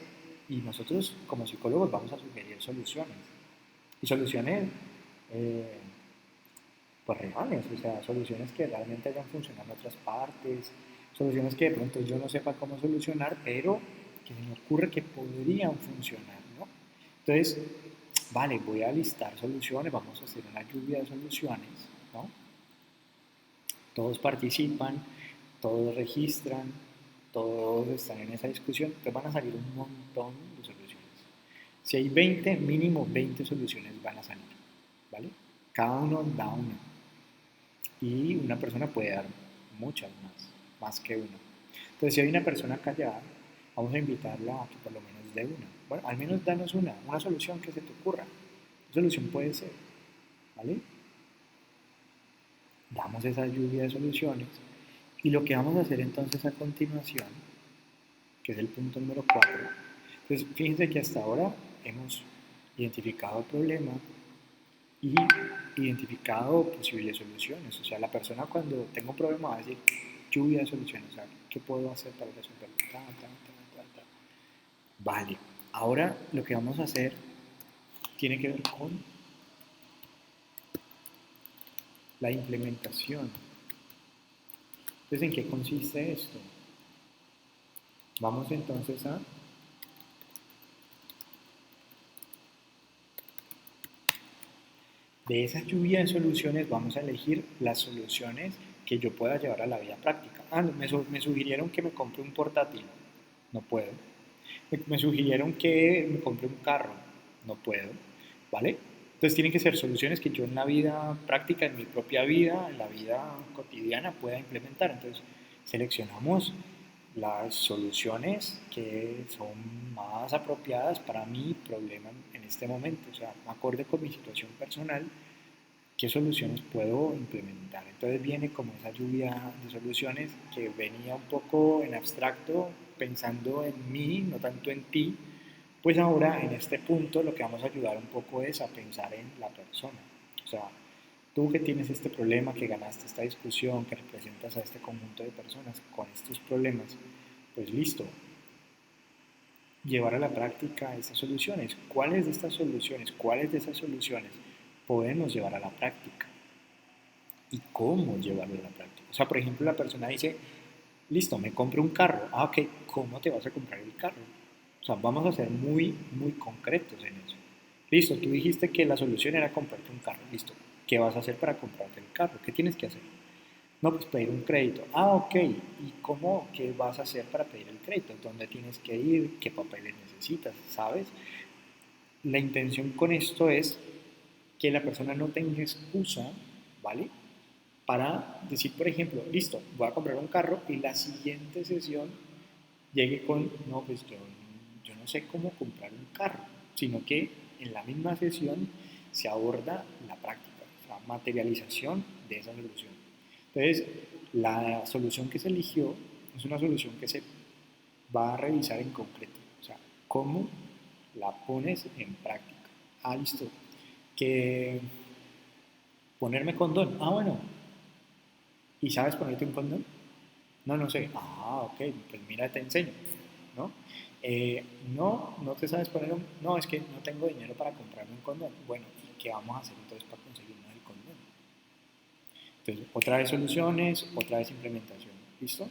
Y nosotros como psicólogos vamos a sugerir soluciones. Y soluciones eh, pues reales, o sea, soluciones que realmente hayan funcionado en otras partes, soluciones que de pronto yo no sepa cómo solucionar, pero que se me ocurre que podrían funcionar, ¿no? Entonces, vale, voy a listar soluciones, vamos a hacer una lluvia de soluciones, ¿no? Todos participan, todos registran, todos están en esa discusión, entonces van a salir un montón de soluciones. Si hay 20, mínimo 20 soluciones van a salir, ¿vale? Cada uno da una y una persona puede dar muchas más que una. Entonces, si hay una persona callada, vamos a invitarla a que por lo menos dé una. Bueno, al menos danos una solución que se te ocurra. ¿Qué solución puede ser? ¿Vale? Damos esa lluvia de soluciones Y lo que vamos a hacer entonces a continuación, que es el punto número 4, entonces fíjense que hasta ahora hemos identificado el problema y identificado posibles soluciones. O sea, la persona cuando tenga un problema va a decir, lluvia de soluciones, o sea, ¿qué puedo hacer para resolverlo? Vale, ahora lo que vamos a hacer tiene que ver con la implementación. Entonces, ¿en qué consiste esto? Vamos entonces a de esa lluvia de soluciones vamos a elegir las soluciones que yo pueda llevar a la vida práctica. Me sugirieron que me compre un portátil, no puedo. Me sugirieron que me compre un carro, no puedo, ¿vale? Entonces tienen que ser soluciones que yo en la vida práctica, en mi propia vida, en la vida cotidiana pueda implementar. Entonces seleccionamos las soluciones que son más apropiadas para mi problema en este momento, o sea, acorde con mi situación personal, qué soluciones puedo implementar. Entonces viene como esa lluvia de soluciones que venía un poco en abstracto, pensando en mí, no tanto en ti, pues ahora en este punto lo que vamos a ayudar un poco es a pensar en la persona. O sea, tú que tienes este problema, que ganaste esta discusión, que representas a este conjunto de personas con estos problemas, pues listo, llevar a la práctica estas soluciones. ¿Cuáles de estas soluciones, cuáles de esas soluciones podemos llevar a la práctica? ¿Y cómo llevarlo a la práctica? O sea, por ejemplo, la persona dice, listo, me compro un carro. Ah, ok, ¿cómo te vas a comprar el carro? O sea, vamos a ser muy, muy concretos en eso. Listo, tú dijiste que la solución era comprarte un carro. Listo, ¿qué vas a hacer para comprarte el carro? ¿Qué tienes que hacer? No, pues pedir un crédito. Ah, ok. ¿Y cómo? ¿Qué vas a hacer para pedir el crédito? ¿Dónde tienes que ir? ¿Qué papeles necesitas? ¿Sabes? La intención con esto es que la persona no tenga excusa, ¿vale? Para decir, por ejemplo, listo, voy a comprar un carro y la siguiente sesión llegue con, no, pues yo no sé cómo comprar un carro, sino que en la misma sesión se aborda la práctica, la materialización de esa solución. Entonces, la solución que se eligió es una solución que se va a revisar en concreto, o sea, cómo la pones en práctica. Ah, listo, que ponerme condón, ah, bueno, ¿y sabes ponerte un condón? No, no sé. Ah, ok, pues mira, te enseño, ¿no? No, no te sabes poner un... No, es que no tengo dinero para comprarme un condón. Bueno, ¿y qué vamos a hacer entonces para conseguirnos el condón? Entonces, otra vez soluciones, otra vez implementación, ¿listo?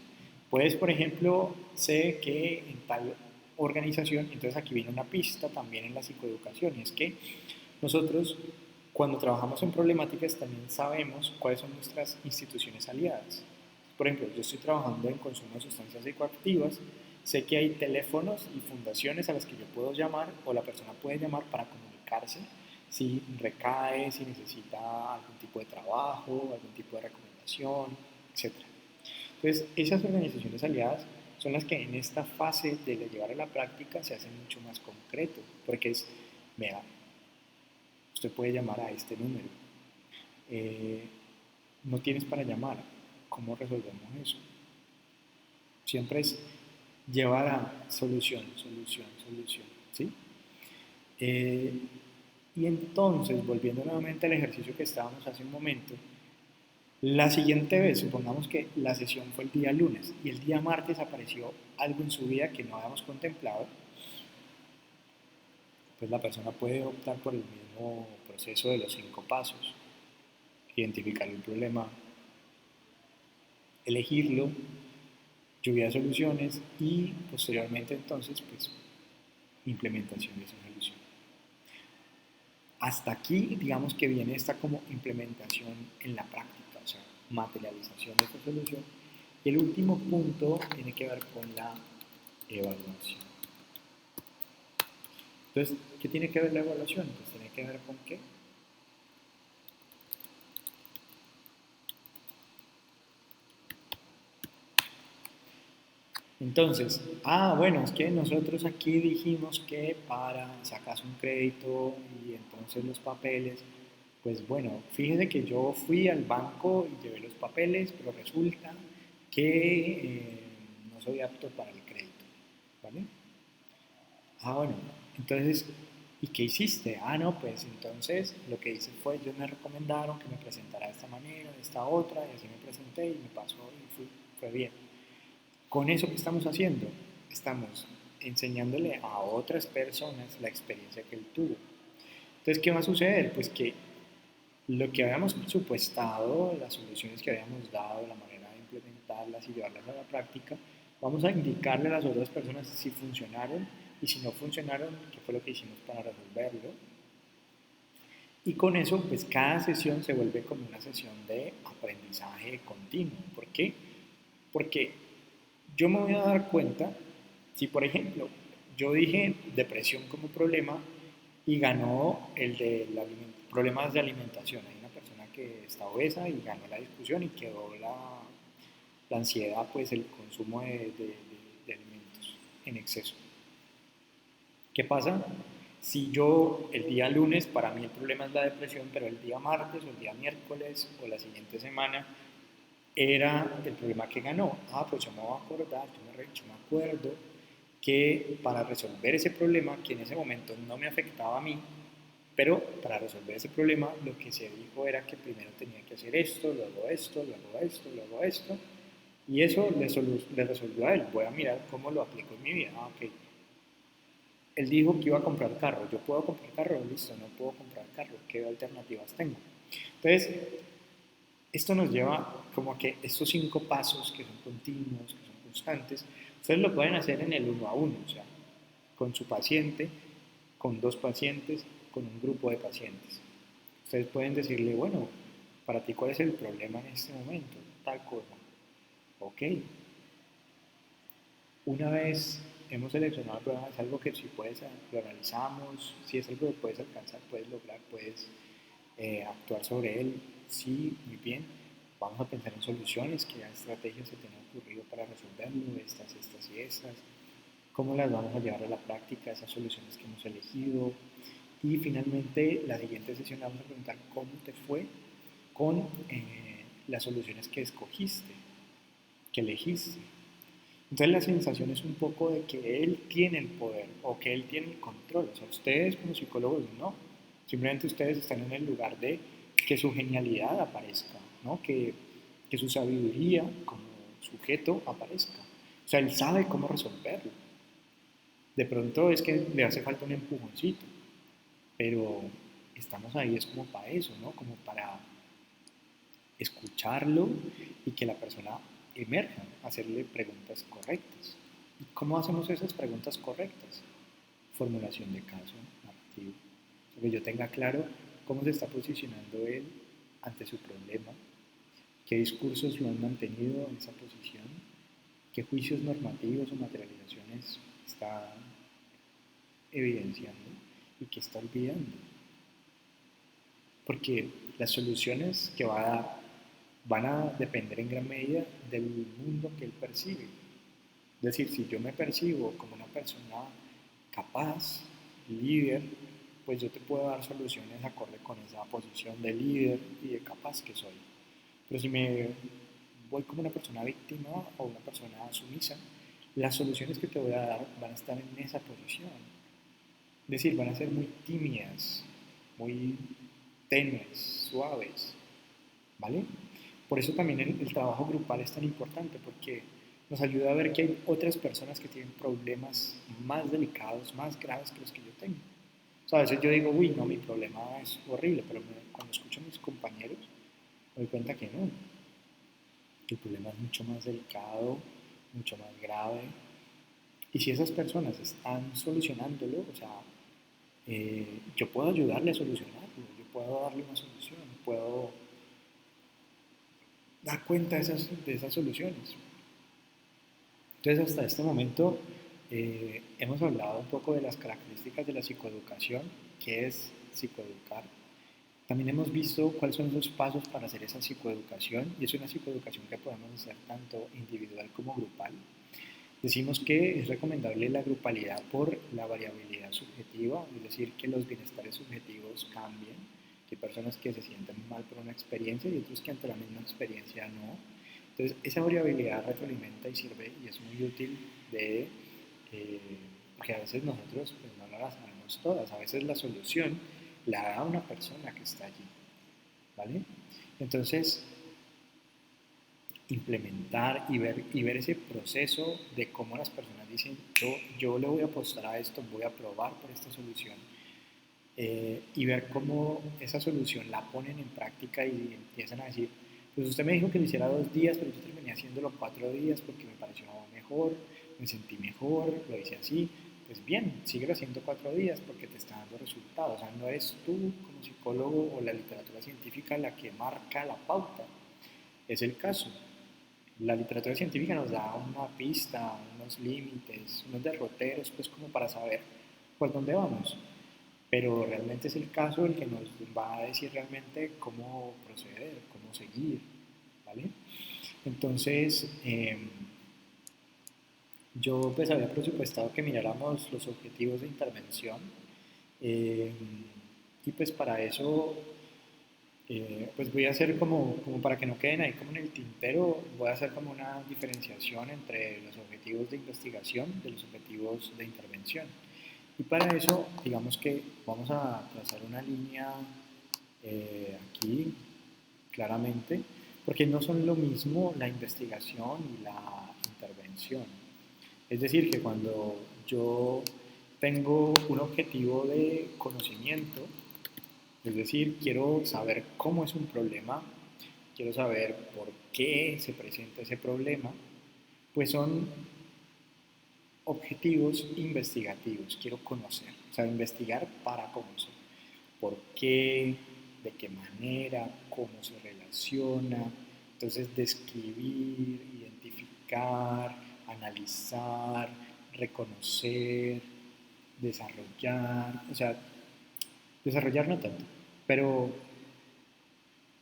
Puedes, por ejemplo, sé que en tal organización, entonces aquí viene una pista también en la psicoeducación, y es que nosotros cuando trabajamos en problemáticas también sabemos cuáles son nuestras instituciones aliadas. Por ejemplo, yo estoy trabajando en consumo de sustancias psicoactivas, sé que hay teléfonos y fundaciones a las que yo puedo llamar o la persona puede llamar para comunicarse si recae, si necesita algún tipo de trabajo, algún tipo de recomendación, etcétera. Entonces, esas organizaciones aliadas son las que en esta fase de llevar a la práctica se hacen mucho más concreto, porque es, mira, usted puede llamar a este número. Eh, no tienes para llamar. ¿Cómo resolvemos eso? Siempre es llevar a solución, solución, solución. ¿Sí? Eh, y entonces, volviendo nuevamente al ejercicio que estábamos hace un momento, la siguiente vez, supongamos que la sesión fue el día lunes y el día martes apareció algo en su vida que no habíamos contemplado, pues la persona puede optar por el mismo proceso de los 5 pasos: identificar el problema, elegirlo, lluvia de soluciones y posteriormente entonces pues implementación de esa solución. Hasta aquí digamos que viene esta como implementación en la práctica, o sea, materialización de esta solución. Y el último punto tiene que ver con la evaluación. Entonces, ¿qué tiene que ver la evaluación? Pues tiene que ver con qué. Entonces, bueno, es que nosotros aquí dijimos que para sacas un crédito y entonces los papeles, pues bueno, fíjese que yo fui al banco y llevé los papeles, pero resulta que no soy apto para el crédito, ¿vale? Ah, bueno, entonces, ¿y qué hiciste? Ah, no, pues entonces lo que hice fue, ellos me recomendaron que me presentara de esta manera, de esta otra, y así me presenté y me pasó y fue bien. Con eso que estamos haciendo, estamos enseñándole a otras personas la experiencia que él tuvo. Entonces, ¿qué va a suceder? Pues que lo que habíamos presupuestado, las soluciones que habíamos dado, la manera de implementarlas y llevarlas a la práctica, vamos a indicarle a las otras personas si funcionaron y si no funcionaron, qué fue lo que hicimos para resolverlo. Y con eso, pues cada sesión se vuelve como una sesión de aprendizaje continuo. ¿Por qué? Porque yo me voy a dar cuenta si, por ejemplo, yo dije depresión como problema y ganó el de problemas de alimentación. Hay una persona que está obesa y ganó la discusión y quedó la ansiedad, pues el consumo de alimentos en exceso. ¿Qué pasa? Si yo el día lunes, para mí el problema es la depresión, pero el día martes o el día miércoles o la siguiente semana era el problema que ganó. Ah, pues yo me voy a acordar, yo me acuerdo que para resolver ese problema, que en ese momento no me afectaba a mí, pero para resolver ese problema lo que se dijo era que primero tenía que hacer esto, luego esto, luego esto, luego esto, y eso le resolvió a él. Voy a mirar cómo lo aplico en mi vida. Ah, ok. Él dijo que iba a comprar carro. ¿Yo puedo comprar carro? Listo, no puedo comprar carro. ¿Qué alternativas tengo? Entonces, esto nos lleva como que estos 5 pasos que son continuos, que son constantes, ustedes lo pueden hacer en el uno a uno, o sea, con su paciente, con 2 pacientes, con un grupo de pacientes. Ustedes pueden decirle, bueno, para ti, ¿cuál es el problema en este momento? Tal cosa. Ok. Una vez hemos seleccionado el programa, es algo que si puedes, lo analizamos, si es algo que puedes alcanzar, puedes lograr, puedes actuar sobre él, sí, muy bien. Vamos a pensar en soluciones, qué estrategias se te han ocurrido para resolverlo, estas y estas. Cómo las vamos a llevar a la práctica, esas soluciones que hemos elegido. Y finalmente, la siguiente sesión vamos a preguntar cómo te fue con las soluciones que escogiste, que elegiste. Entonces la sensación es un poco de que él tiene el poder o que él tiene el control. O sea, ustedes como psicólogos no. Simplemente ustedes están en el lugar de que su genialidad aparezca, ¿no? Que su sabiduría como sujeto aparezca. O sea, él sabe cómo resolverlo. De pronto es que le hace falta un empujoncito, pero estamos ahí es como para eso, ¿no? Como para escucarlo y que la persona emerja, hacerle preguntas correctas. ¿Y cómo hacemos esas preguntas correctas? Formulación de caso, narrativo, que yo tenga claro cómo se está posicionando él ante su problema, qué discursos lo han mantenido en esa posición, qué juicios normativos o materializaciones está evidenciando y qué está olvidando. Porque las soluciones que va a dar van a depender en gran medida del mundo que él percibe. Es decir, si yo me percibo como una persona capaz, líder, pues yo te puedo dar soluciones acorde con esa posición de líder y de capaz que soy. Pero si me voy como una persona víctima o una persona sumisa, las soluciones que te voy a dar van a estar en esa posición. Es decir, van a ser muy tímidas, muy tenues, suaves, ¿vale? Por eso también el trabajo grupal es tan importante, porque nos ayuda a ver que hay otras personas que tienen problemas más delicados, más graves que los que yo tengo. O sea, a veces yo digo, uy, no, mi problema es horrible, pero cuando escucho a mis compañeros me doy cuenta que no, que el problema es mucho más delicado, mucho más grave. Y si esas personas están solucionándolo, o sea, yo puedo ayudarle a solucionarlo, yo puedo darle una solución, puedo dar cuenta de esas soluciones. Entonces, hasta este momento hemos hablado un poco de las características de la psicoeducación, qué es psicoeducar. También hemos visto cuáles son esos pasos para hacer esa psicoeducación, y es una psicoeducación que podemos hacer tanto individual como grupal. Decimos que es recomendable la grupalidad por la variabilidad subjetiva, es decir, que los bienestares subjetivos cambien, que hay personas que se sienten mal por una experiencia y otros que ante la misma experiencia no. Entonces, esa variabilidad retroalimenta y sirve y es muy útil eh, porque a veces nosotros pues, no las sabemos todas. A veces la solución la da una persona que está allí, ¿vale? Entonces, implementar y ver ese proceso de cómo las personas dicen, yo le voy a apostar a esto, voy a probar por esta solución, y ver cómo esa solución la ponen en práctica y empiezan a decir, pues usted me dijo que lo hiciera 2 días, pero yo terminé haciéndolo 4 días porque me pareció mejor, me sentí mejor, lo hice así. Pues bien, síguelo haciendo 4 días porque te está dando resultados. O sea, no eres tú como psicólogo o la literatura científica la que marca la pauta, es el caso. La literatura científica nos da una pista, unos límites, unos derroteros, pues como para saber por dónde vamos. Pero realmente es el caso el que nos va a decir realmente cómo proceder, cómo seguir, ¿vale? Entonces, yo pues había presupuestado que miráramos los objetivos de intervención, eh, y pues para eso pues voy a hacer como para que no queden ahí como en el tintero, voy a hacer como una diferenciación entre los objetivos de investigación de los objetivos de intervención. Y para eso, digamos que vamos a trazar una línea aquí claramente, porque no son lo mismo la investigación y la intervención. Es decir, que cuando yo tengo un objetivo de conocimiento, es decir, quiero saber cómo es un problema, quiero saber por qué se presenta ese problema, pues son objetivos investigativos. Quiero conocer, o sea, investigar para conocer. ¿Por qué? ¿De qué manera? ¿Cómo se relaciona? Entonces, describir, identificar, analizar, reconocer, desarrollar, o sea, desarrollar no tanto, pero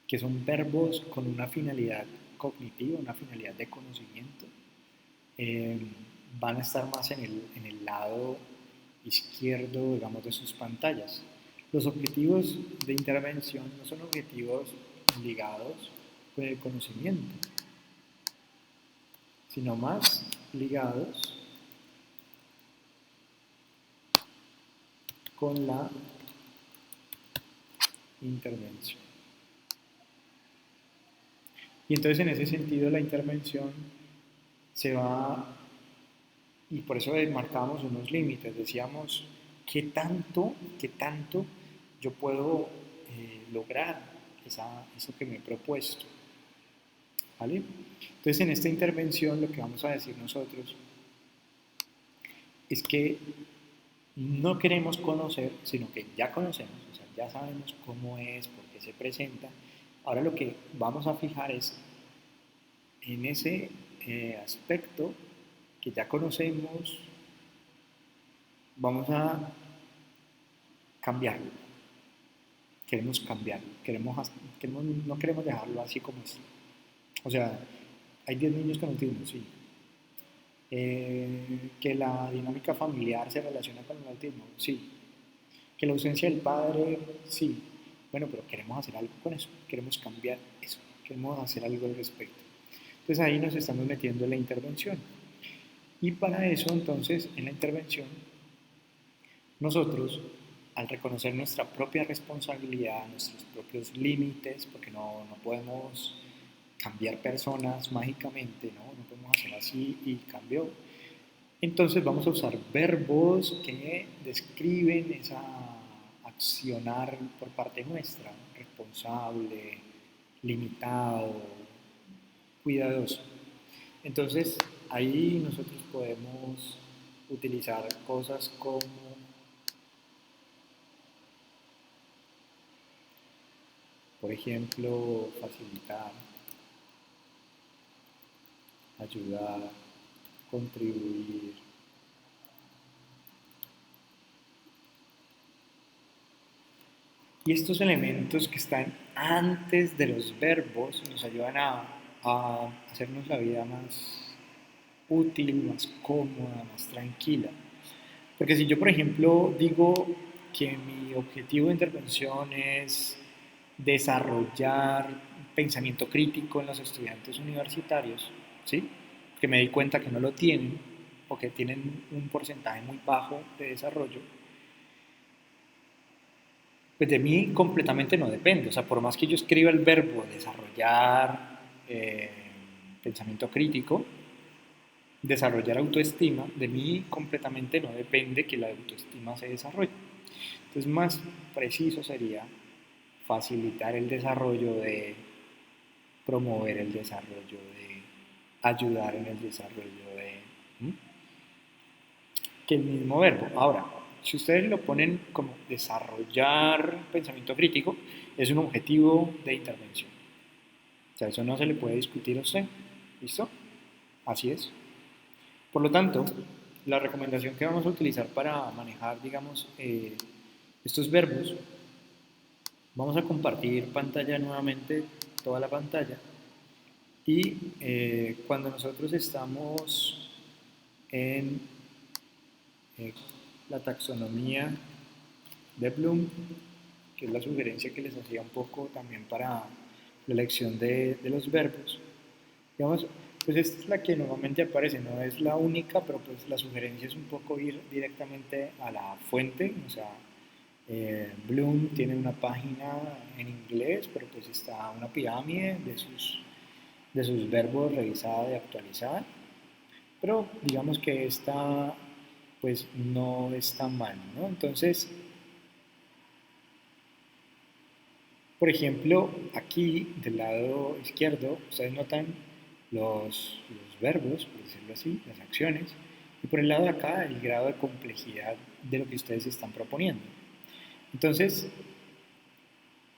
que son verbos con una finalidad cognitiva, una finalidad de conocimiento, eh, van a estar más en el lado izquierdo, digamos, de sus pantallas. Los objetivos de intervención no son objetivos ligados con el conocimiento, sino más ligados con la intervención. Y entonces en ese sentido la intervención se va, y por eso marcábamos unos límites, decíamos qué tanto yo puedo lograr eso que me he propuesto, ¿vale? Entonces en esta intervención lo que vamos a decir nosotros es que no queremos conocer, sino que ya conocemos, o sea, ya sabemos cómo es, por qué se presenta. Ahora lo que vamos a fijar es en ese aspecto que ya conocemos, vamos a cambiarlo. Queremos cambiarlo, no queremos dejarlo así como es. O sea, hay 10 niños con autismo, sí. Que la dinámica familiar se relaciona con el autismo, sí. Que la ausencia del padre, sí. Bueno, pero queremos hacer algo con eso, queremos cambiar eso, queremos hacer algo al respecto. Entonces ahí nos estamos metiendo en la intervención. Y para eso, entonces, en la intervención, nosotros, al reconocer nuestra propia responsabilidad, nuestros propios límites, porque no podemos cambiar personas mágicamente, no podemos hacer así y cambió. Entonces vamos a usar verbos que describen esa accionar por parte nuestra, responsable, limitado, cuidadoso. Entonces ahí nosotros podemos utilizar cosas como, por ejemplo, facilitar, ayudar, contribuir. Y estos elementos que están antes de los verbos nos ayudan a hacernos la vida más útil, más cómoda, más tranquila. Porque si yo, por ejemplo, digo que mi objetivo de intervención es desarrollar pensamiento crítico en los estudiantes universitarios, ¿sí? Que me di cuenta que no lo tienen o que tienen un porcentaje muy bajo de desarrollo, pues de mí completamente no depende. O sea, por más que yo escriba el verbo desarrollar pensamiento crítico, desarrollar autoestima, de mí completamente no depende que la autoestima se desarrolle. Entonces, más preciso sería facilitar el desarrollo de promover el desarrollo de ayudar en el desarrollo de ¿m? Que el mismo verbo. Ahora, si ustedes lo ponen como desarrollar pensamiento crítico, es un objetivo de intervención. O sea, eso no se le puede discutir a usted. ¿Listo? Así es. Por lo tanto, la recomendación que vamos a utilizar para manejar, digamos, estos verbos, vamos a compartir pantalla nuevamente, toda la pantalla, y cuando nosotros estamos en eh, la taxonomía de Bloom, que es la sugerencia que les hacía un poco también para la elección de los verbos, digamos, pues esta es la que normalmente aparece, no es la única, pero pues la sugerencia es un poco ir directamente a la fuente, o sea, Bloom tiene una página en inglés, pero pues está una pirámide de sus verbos revisada y actualizada, pero digamos que esta pues no está mal, ¿no? Entonces, por ejemplo, aquí del lado izquierdo, ustedes notan los verbos, por decirlo así, las acciones, y por el lado de acá el grado de complejidad de lo que ustedes están proponiendo. Entonces,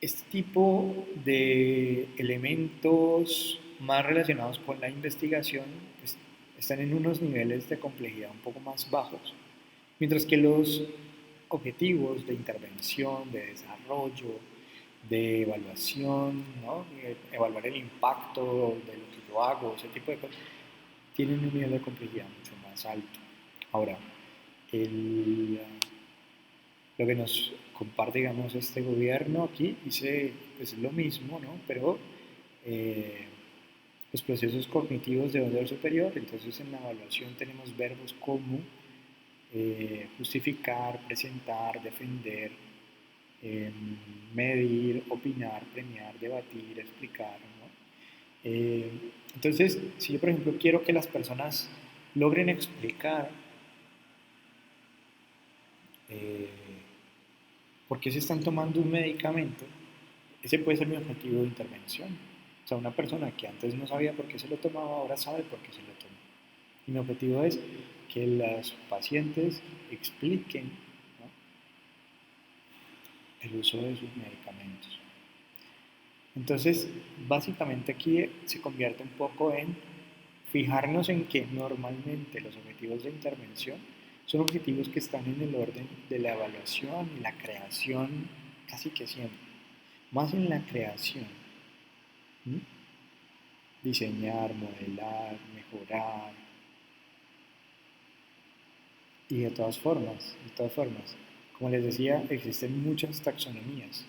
este tipo de elementos más relacionados con la investigación pues, están en unos niveles de complejidad un poco más bajos, mientras que los objetivos de intervención, de desarrollo, de evaluación, ¿no? Evaluar el impacto de lo que yo hago, ese tipo de cosas, tienen un nivel de complejidad mucho más alto. Ahora, el, lo que nos comparte, digamos, este gobierno aquí dice, pues es lo mismo, ¿no? Pero eh, los procesos cognitivos de orden superior, entonces en la evaluación tenemos verbos como justificar, presentar, defender, eh, medir, opinar, premiar, debatir, explicar, ¿no? Entonces, si yo por ejemplo quiero que las personas logren explicar eh, por qué se están tomando un medicamento, ese puede ser mi objetivo de intervención. O sea, una persona que antes no sabía por qué se lo tomaba, ahora sabe por qué se lo toma. Y mi objetivo es que los pacientes expliquen, ¿no? El uso de sus medicamentos. Entonces, básicamente aquí se convierte un poco en fijarnos en que normalmente los objetivos de intervención son objetivos que están en el orden de la evaluación y la creación casi que siempre. Más en la creación. ¿Mm? Diseñar, modelar, mejorar. Y de todas formas, como les decía, existen muchas taxonomías.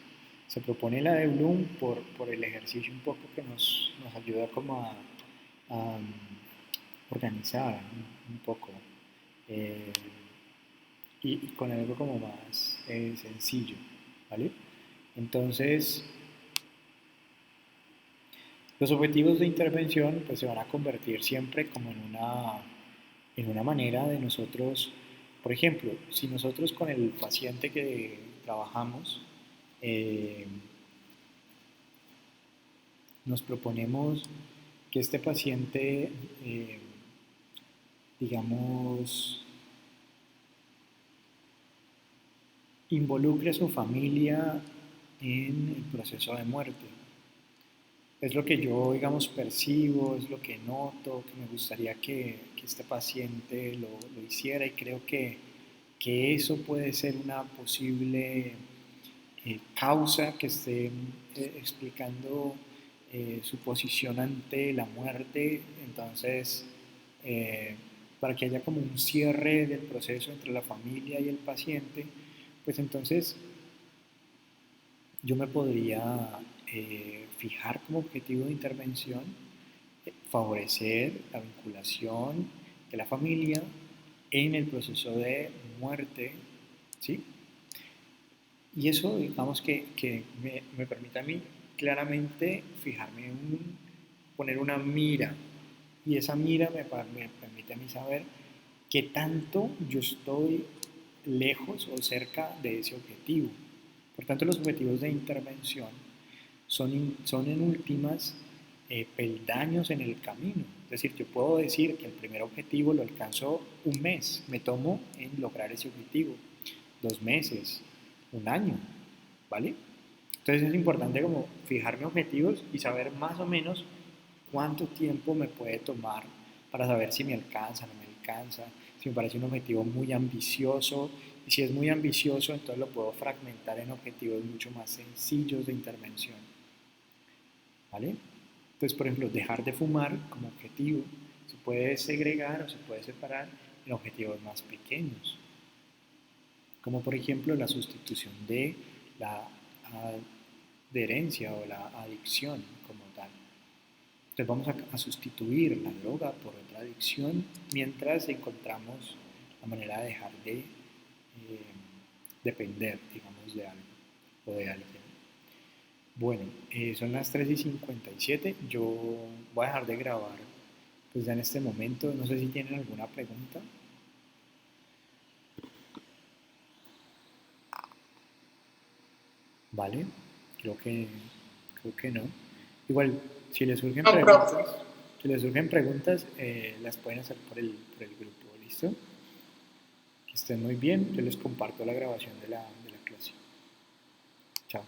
Se propone la de Bloom por el ejercicio un poco que nos ayuda como a organizar un poco eh, y con algo como más sencillo, ¿vale? Entonces, los objetivos de intervención pues, se van a convertir siempre como en una manera de nosotros, por ejemplo, si nosotros con el paciente que trabajamos eh, nos proponemos que este paciente, digamos, involucre a su familia en el proceso de muerte. Es lo que yo, digamos, percibo, es lo que noto, que me gustaría que este paciente lo hiciera y creo que eso puede ser una posible causa que esté explicando su posición ante la muerte. Entonces, eh, para que haya como un cierre del proceso entre la familia y el paciente, pues entonces yo me podría fijar como objetivo de intervención favorecer la vinculación de la familia en el proceso de muerte, ¿sí? Y eso, digamos que me permite a mí claramente fijarme poner una mira. Y esa mira me permite a mí saber qué tanto yo estoy lejos o cerca de ese objetivo. Por tanto, los objetivos de intervención son en últimas peldaños en el camino. Es decir, yo puedo decir que el primer objetivo lo alcanzo un mes, me tomo en lograr ese objetivo, 2 meses, un año, ¿vale? Entonces es importante como fijarme objetivos y saber más o menos cuánto tiempo me puede tomar para saber si me alcanza, no me alcanza, si me parece un objetivo muy ambicioso. Y si es muy ambicioso, entonces lo puedo fragmentar en objetivos mucho más sencillos de intervención. ¿Vale? Entonces, por ejemplo, dejar de fumar como objetivo se puede segregar o se puede separar en objetivos más pequeños, como por ejemplo la sustitución de la adherencia o la adicción como tal. Entonces vamos a sustituir la droga por otra adicción mientras encontramos la manera de dejar de depender, digamos, de algo o de alguien. Bueno, son las 3:57. Yo voy a dejar de grabar pues ya en este momento. No sé si tienen alguna pregunta. ¿Vale? Creo que, creo que no. Igual, si les surgen No, profe. preguntas, si les surgen preguntas, las pueden hacer por el grupo, ¿listo? Que estén muy bien. Yo les comparto la grabación de la